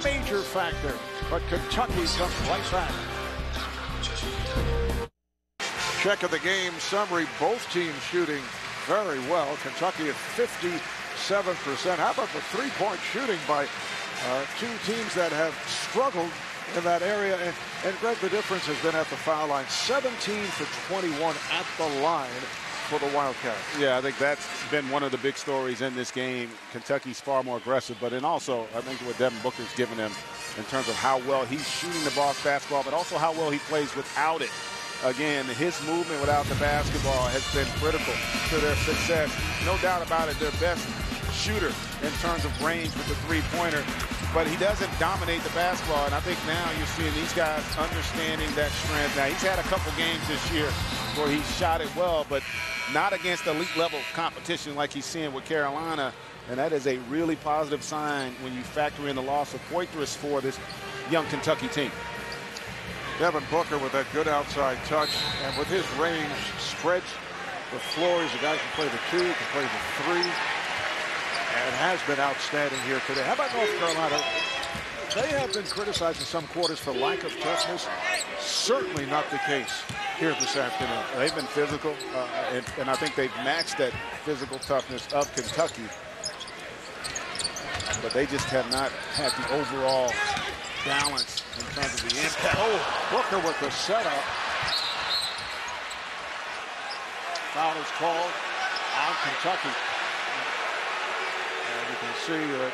Major factor. But Kentucky comes right back. Check of the game summary. Both teams shooting very well. Kentucky at 57%. How about the three-point shooting by two teams that have struggled in that area? And Greg, the difference has been at the foul line. 17 for 21 at the line for the Wildcats. Yeah, I think that's been one of the big stories in this game. Kentucky's far more aggressive, but then also I think what Devin Booker's given them in terms of how well he's shooting the basketball, but also how well he plays without it. Again, his movement without the basketball has been critical to their success. No doubt about it, their best shooter in terms of range with the three-pointer, but he doesn't dominate the basketball, and I think now you're seeing these guys understanding that strength. Now, he's had a couple games this year where he shot it well, but not against elite-level competition like he's seeing with Carolina, and that is a really positive sign when you factor in the loss of Poitras for this young Kentucky team. Devin Booker with that good outside touch, and with his range, spreads the floor. He's a guy who can play the 2, can play the 3, and has been outstanding here today. How about North Carolina? They have been criticized in some quarters for lack of toughness. Certainly not the case here this afternoon. They've been physical, and I think they've matched that physical toughness of Kentucky. But they just have not had the overall balance in terms of the impact. Oh, Booker with the setup. Foul is called on Kentucky. And you can see that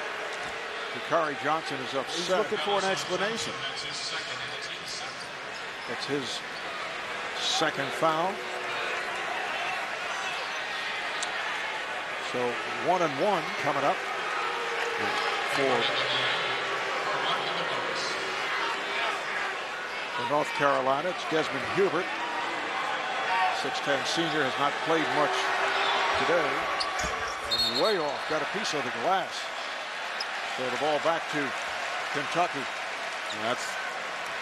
Dakari Johnson is upset. He's looking for an explanation. It's his second foul. So 1-1 coming up for North Carolina. It's Desmond Hubert. 6'10" senior, has not played much today. And way off, got a piece of the glass. So the ball back to Kentucky. And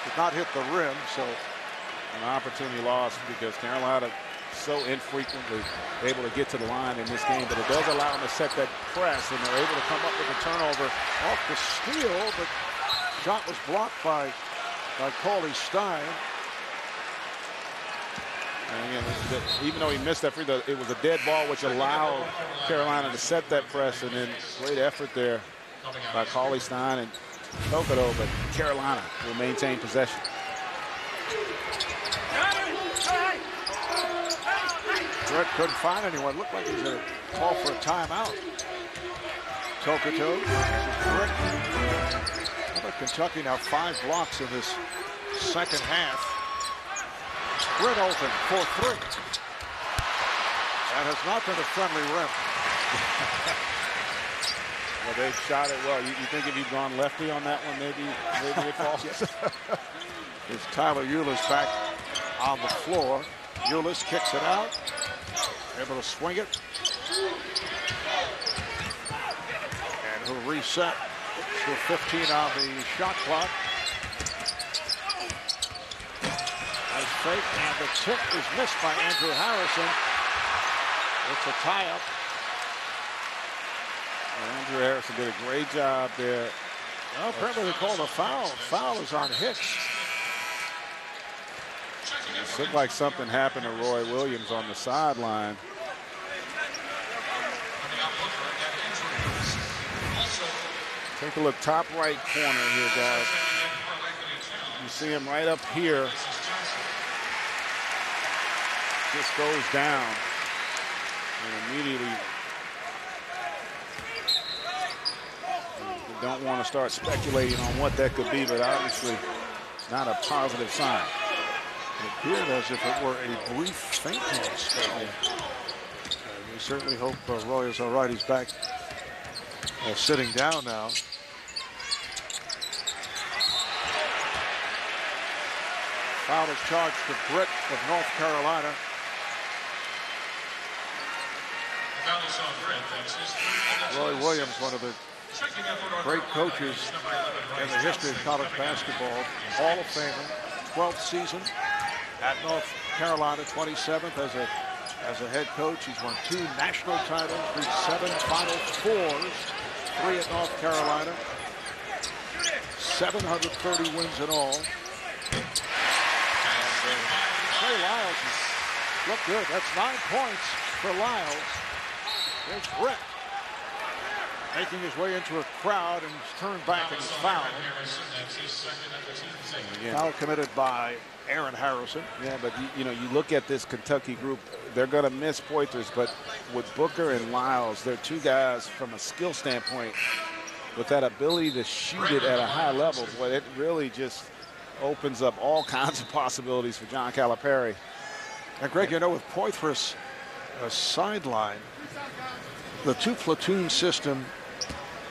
did not hit the rim, so an opportunity lost because Carolina so infrequently able to get to the line in this game, but it does allow them to set that press, and they're able to come up with a turnover. off the steal, but shot was blocked by Cauley Stein. And again, even though he missed that free throw, it was a dead ball, which allowed Carolina to set that press, and then great effort there by Cauley Stein and Tokoto, but Carolina will maintain possession. Brett couldn't find anyone. Looked like he was going to call for a timeout. Tokoto. How about Kentucky now 5 blocks in this second half. Britt open for 3. That has not been a friendly rim. Well, they shot it well. You think if he'd gone lefty on that one, maybe it falls? It's Tyler Ulis back on the floor. Ulis kicks it out. Able to swing it. And he'll reset to 15 on the shot clock. Nice fake, and the tip is missed by Andrew Harrison. It's a tie-up. Andrew Harrison did a great job there. Well, apparently they called a foul. Foul is on Hicks. It looked like something happened to Roy Williams on the sideline. Take a look, top right corner here, guys. You see him right up here. Just goes down. And immediately, we don't want to start speculating on what that could be, but obviously not a positive sign. It appeared as if it were a brief fainting spell. We certainly hope Roy is all right. He's back sitting down now. Foul is charged to Britt of North Carolina. Roy Williams, one of the great coaches in the history of college basketball, Hall of Famer, 12th season at North Carolina, 27th as a head coach. He's won 2 national titles, reached 7 Final Fours, 3 at North Carolina, 730 wins in all. And Trey Lyles looked good. That's 9 points for Lyles. There's Britt making his way into a crowd and he's turned back and he's fouled. Foul committed by Aaron Harrison. Yeah, but you look at this Kentucky group, they're going to miss Poitras, but with Booker and Lyles, they're 2 guys from a skill standpoint with that ability to shoot it at a high level. Boy, it really just opens up all kinds of possibilities for John Calipari. And Greg, with Poitras sideline, the 2 platoon system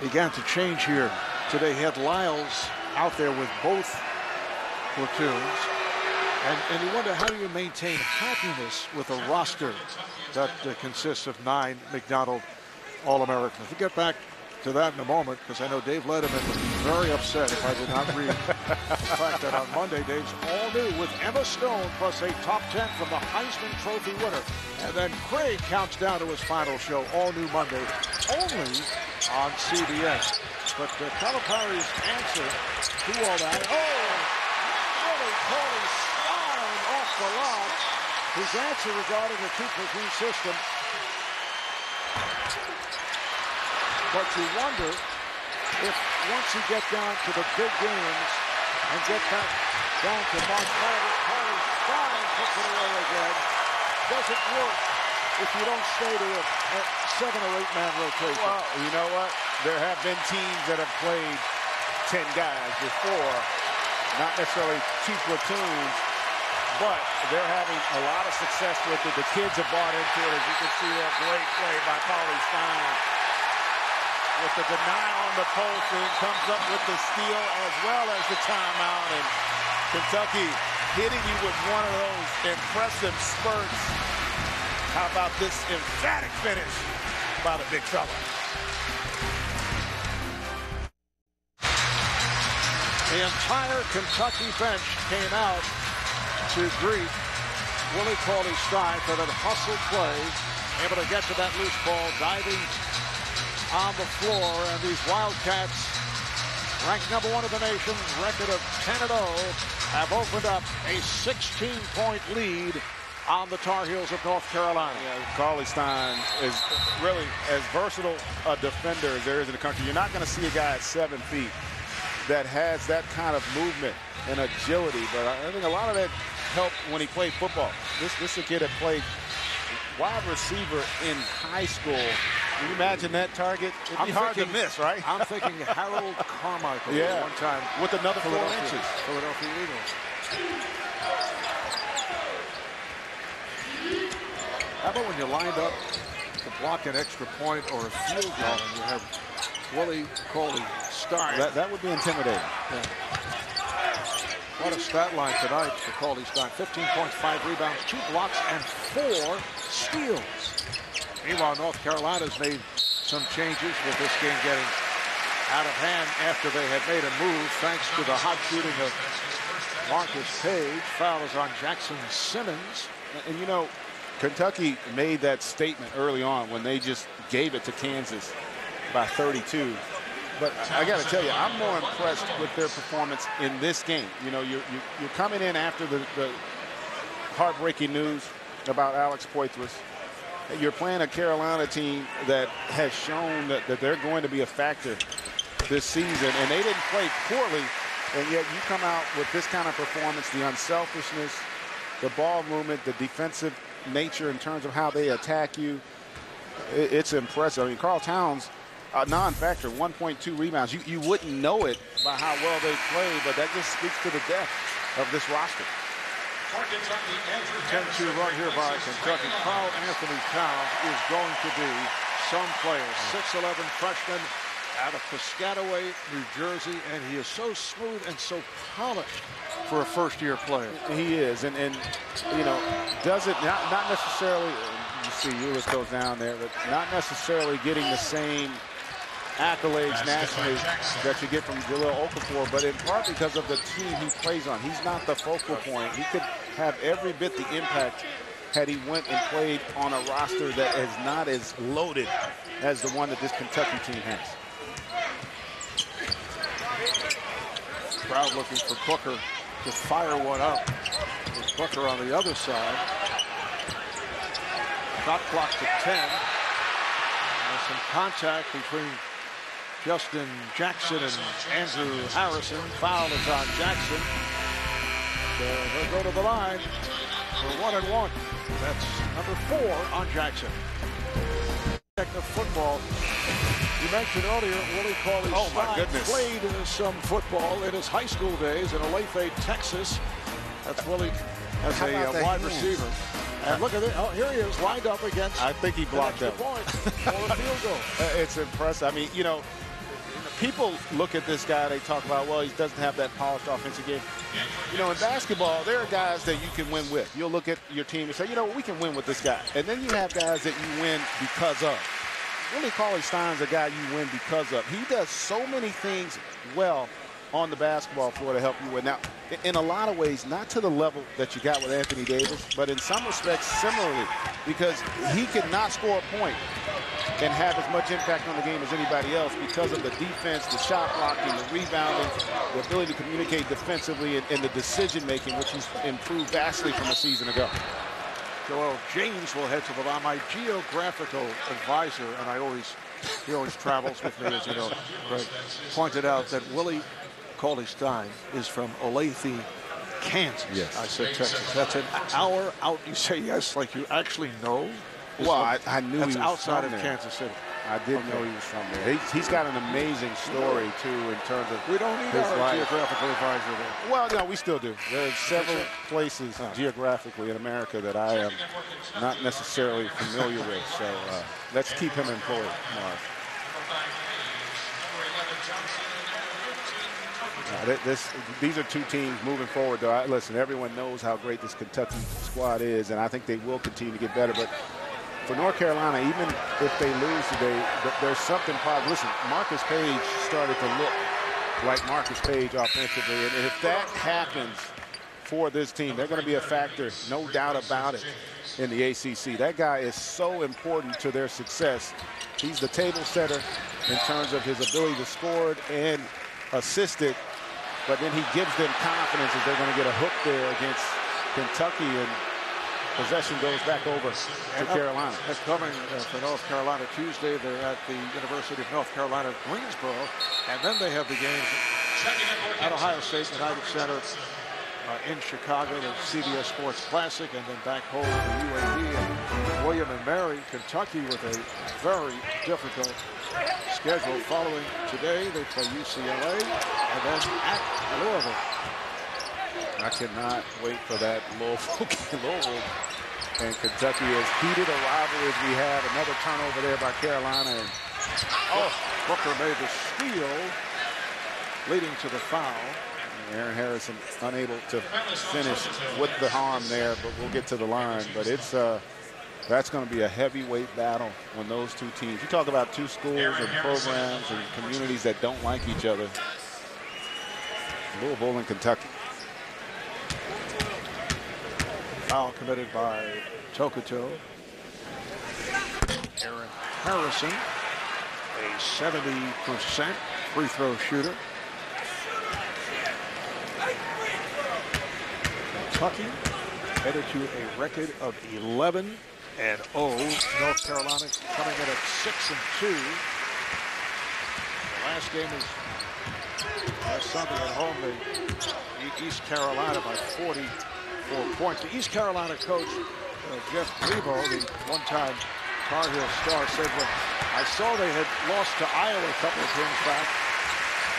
began to change here today. He had Lyles out there with both platoons. And you wonder, how do you maintain happiness with a roster that consists of 9 McDonald All-Americans? We'll get back to that in a moment, because I know Dave Letterman would be very upset if I did not read the fact that on Monday, Dave's all new with Emma Stone plus a top 10 from the Heisman Trophy winner. And then Craig counts down to his final show, all new Monday, only on CBS. But Calipari's answer to all that, really Cauley Stein off the lock. His answer regarding the 2 platoon system. But you wonder if once you get down to the big games, and get back down to Mark Carter. Carter Stein puts it away again. Doesn't work if you don't stay to a 7 or 8 man rotation. Well, you know what? There have been teams that have played 10 guys before, not necessarily 2 platoons, but they're having a lot of success with it. The kids have bought into it, as you can see that great play by Cauley Stein. With the denial on the post, and comes up with the steal as well as the timeout. And Kentucky hitting you with one of those impressive spurts. How about this emphatic finish by the big fella? The entire Kentucky bench came out to greet Willie Cauley-Stein for that hustle play, able to get to that loose ball, diving on the floor, and these Wildcats, ranked #1 of the nation, record of 10-0, have opened up a 16-point lead on the Tar Heels of North Carolina. Yeah, Cauley-Stein is really as versatile a defender as there is in the country. You're not going to see a guy at 7 feet that has that kind of movement and agility, but I think a lot of that helped when he played football. This is a kid that played wide receiver in high school. Can you imagine that target? It'd be hard to miss, right? I'm thinking Harold Carmichael yeah, one time with another 4 inches. Philadelphia Eagles. How about when you lined up to block an extra point or a field goal and you have Willie Cauley-Stein? That would be intimidating. Yeah. What a stat line tonight for Cauley-Stein. 15 points, 5 rebounds, 2 blocks, and 4 steals. Meanwhile, North Carolina's made some changes with this game getting out of hand after they had made a move thanks to the hot shooting of Marcus Page. Foul is on Jackson Simmons. And you know, Kentucky made that statement early on when they just gave it to Kansas by 32. But I got to tell you, I'm more impressed with their performance in this game. You know, you're coming in after the heartbreaking news about Alex Poitras. You're playing a Carolina team that has shown that they're going to be a factor this season, and they didn't play poorly, and yet you come out with this kind of performance, the unselfishness, the ball movement, the defensive nature in terms of how they attack you. It's impressive. I mean, Karl Towns, a non-factor, 1.2 rebounds. You wouldn't know it by how well they play, but that just speaks to the depth of this roster. 10-2 run here by Kentucky. Karl Anthony Towns is going to be some player. 6'11" freshman out of Piscataway, New Jersey, and he is so smooth and so polished for a first-year player. He is, and you know, does it not necessarily. You see, Ulis goes down there, but not necessarily getting the same accolades nationally that you get from Jahlil Okafor, but in part because of the team he plays on. He's not the focal point. He could have every bit the impact had he went and played on a roster that is not as loaded as the one that this Kentucky team has. Crowd looking for Booker to fire one up. With Booker on the other side. Shot clock to 10. There's some contact between Justin Jackson and Andrew Harrison. Foul is on Jackson. They'll go to the line for 1 and 1. That's number 4 on Jackson. The football. You mentioned earlier Willie Cauley-Stein played some football in his high school days in Olathe, Texas. That's Willie as a wide receiver. And look at it. Oh, here he is lined up against. I think he blocked that point for a field goal. It's impressive. I mean, you know, people look at this guy, they talk about, well, he doesn't have that polished offensive game. You know, in basketball, there are guys that you can win with. You'll look at your team and say, you know, we can win with this guy. And then you have guys that you win because of. Willie Cauley-Stein's a guy you win because of. He does so many things well on the basketball floor to help you win. Now, in a lot of ways, not to the level that you got with Anthony Davis, but in some respects similarly, because he could not score a point and have as much impact on the game as anybody else because of the defense, the shot blocking, the rebounding, the ability to communicate defensively, and the decision-making, which he's improved vastly from a season ago. Joel James will head to the line. My geographical advisor, and he always travels with me, as you know, Greg, pointed out that Willie Cauley Stein is from Olathe, Kansas. Yes. I said Texas. That's an hour out. You say yes like you actually know? Well, I knew he was outside from of there. Kansas City. I didn't know he was from there. He's got an amazing story, too, in terms of We don't need his our life. geographical advisor there. Well, no, we still do. There's several places geographically in America that I am not necessarily familiar with. So let's keep him employed, Marv. These are two teams moving forward, though. Listen, everyone knows how great this Kentucky squad is, and I think they will continue to get better. But for North Carolina, even if they lose today, there's something positive. Listen, Marcus Page started to look like Marcus Page offensively, and if that happens for this team, they're going to be a factor, no doubt about it, in the ACC. That guy is so important to their success. He's the table setter in terms of his ability to score and assist it, but then he gives them confidence that they're going to get a hook there against Kentucky, and possession goes back over to Carolina. That's coming for North Carolina Tuesday. They're at the University of North Carolina, Greensboro, and then they have the games at Ohio State United Center in Chicago, the CBS Sports Classic, and then back home to UAB and William and Mary. Kentucky with a very difficult schedule following today. They play UCLA and then at Louisville. I cannot wait for that Louisville and Kentucky, as heated a rivalry as we have. Another turnover there by Carolina. And Booker made the steal, leading to the foul. Aaron Harrison unable to finish with the harm there, but we'll get to the line. But it's that's going to be a heavyweight battle when those two teams. You talk about two schools and programs and communities that don't like each other. Louisville and Kentucky. Foul committed by Tokoto. Aaron Harrison, a 70% free throw shooter. Kentucky headed to a record of 11-0. North Carolina coming in at 6-2. The last game is last Sunday at home. They beat East Carolina by 44 points. The East Carolina coach, Jeff Lebo, the one-time Tar Heel star, said when I saw they had lost to Iowa a couple of games back,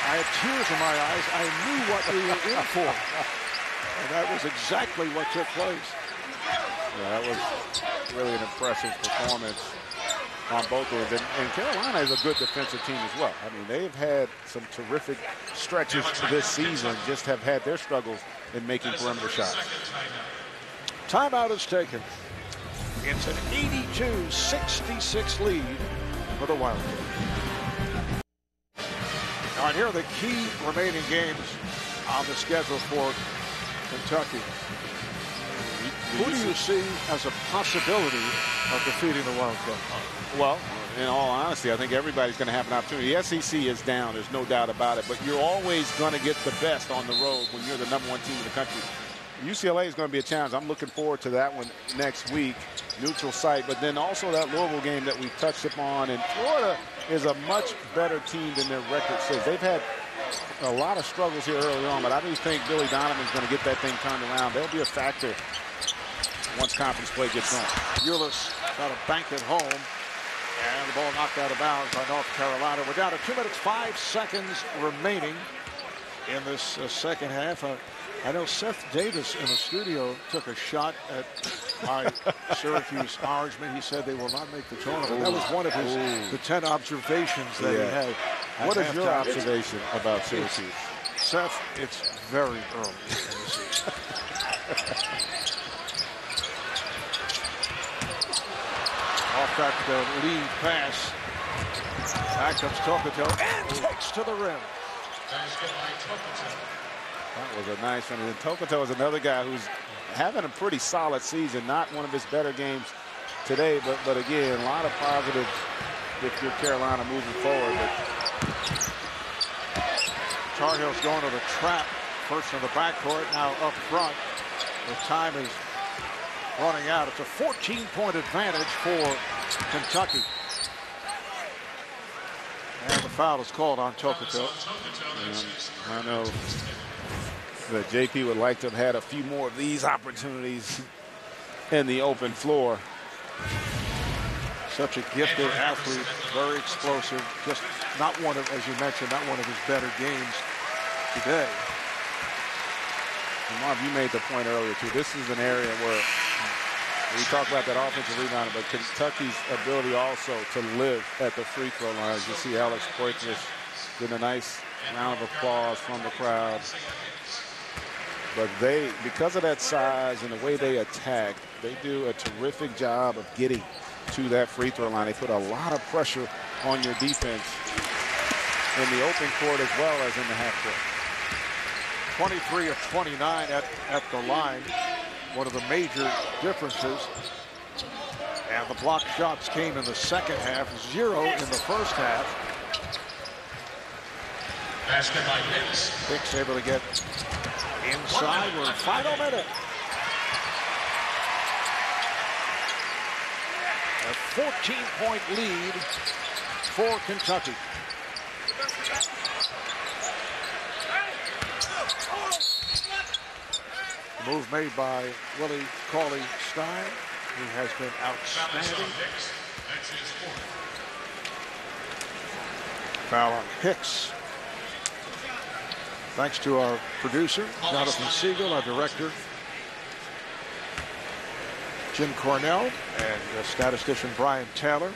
I had tears in my eyes. I knew what we were in for. And that was exactly what took place. Yeah, that was really an impressive performance on both of them. And Carolina is a good defensive team as well. I mean, they've had some terrific stretches this season, just have had their struggles in making perimeter shots. Timeout is taken. It's an 82-66 lead for the Wildcats. All right, here are the key remaining games on the schedule for Kentucky. Who do you see as a possibility of defeating the Wildcats? Well, in all honesty, I think everybody's going to have an opportunity. The SEC is down, there's no doubt about it, but you're always going to get the best on the road when you're the #1 team in the country. UCLA is going to be a challenge. I'm looking forward to that one next week, neutral site, but then also that Louisville game that we touched upon. And Florida is a much better team than their record says. They've had a lot of struggles here early on, but I do think Billy Donovan's going to get that thing turned around. They'll be a factor once conference play gets going. Euless got a bank at home, and the ball knocked out of bounds by North Carolina. We're down to 2 minutes, 5 seconds remaining in this second half. I know Seth Davis in the studio took a shot at my Syracuse Orangemen. He said they will not make the tournament. That was one of his the 10 observations that he had. What is your observation about Syracuse? Seth, it's very early in the season. Off that lead pass. Back comes Tokoto and takes to the rim. That was a nice one. And Tokoto is another guy who's having a pretty solid season. Not one of his better games today, but again, a lot of positives if you're Carolina moving forward. But Tar Heels going to the trap. First in the backcourt, now up front. The time is running out. It's a 14-point advantage for Kentucky. And the foul is called on Tokoto. I know that JP would like to have had a few more of these opportunities in the open floor. Such a gifted athlete, very explosive. Just not one of, as you mentioned, not one of his better games today. And Marv, you made the point earlier too. This is an area where we talk about that offensive rebound, but Kentucky's ability also to live at the free throw line. As you see Alex Poitras getting a nice round of applause from the crowd. But they, because of that size and the way they attack, they do a terrific job of getting to that free throw line. They put a lot of pressure on your defense in the open court as well as in the half court. 23 of 29 at the line. One of the major differences. And the block shots came in the second half, 0 in the first half. Basket by Hicks. Hicks able to get inside. We're in final minute. A 14-point lead for Kentucky. Move made by Willie Cauley-Stein, who has been outstanding. Foul on Hicks. Thanks to our producer, Jonathan Siegel, our director, Jim Cornell, and statistician Brian Taylor.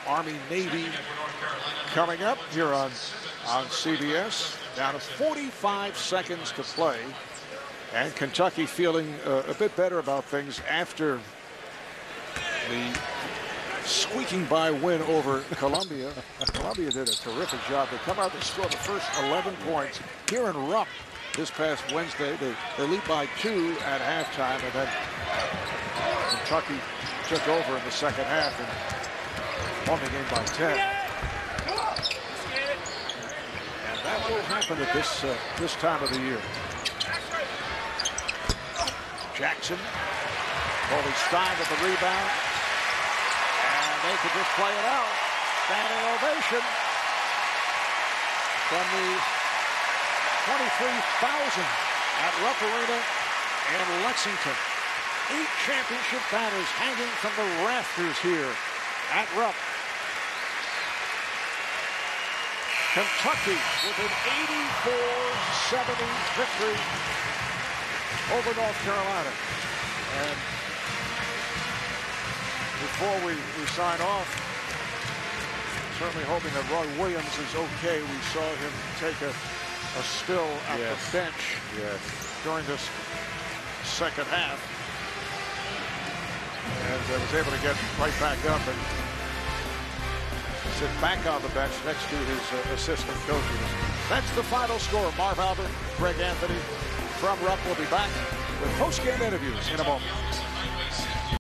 Army-Navy coming up here on CBS. Down to 45 seconds to play. And Kentucky feeling a bit better about things after the squeaking by win over Columbia. Columbia did a terrific job. They come out and score the first 11 points here in Rupp this past Wednesday. They lead by 2 at halftime, and then Kentucky took over in the second half and won the game by 10. And that will happen at this time of the year. Jackson, Cauley-Stein with the rebound. They could just play it out. Standing ovation from the 23,000 at Rupp Arena in Lexington. 8 championship banners hanging from the rafters here at Rupp. Kentucky with an 84-70 victory over North Carolina. And before we sign off, certainly hoping that Roy Williams is okay. We saw him take a spill at the bench during this second half. And was able to get right back up and sit back on the bench next to his assistant coaches. That's the final score. Marv Albert, Greg Anthony from Rupp will be back with post-game interviews in a moment.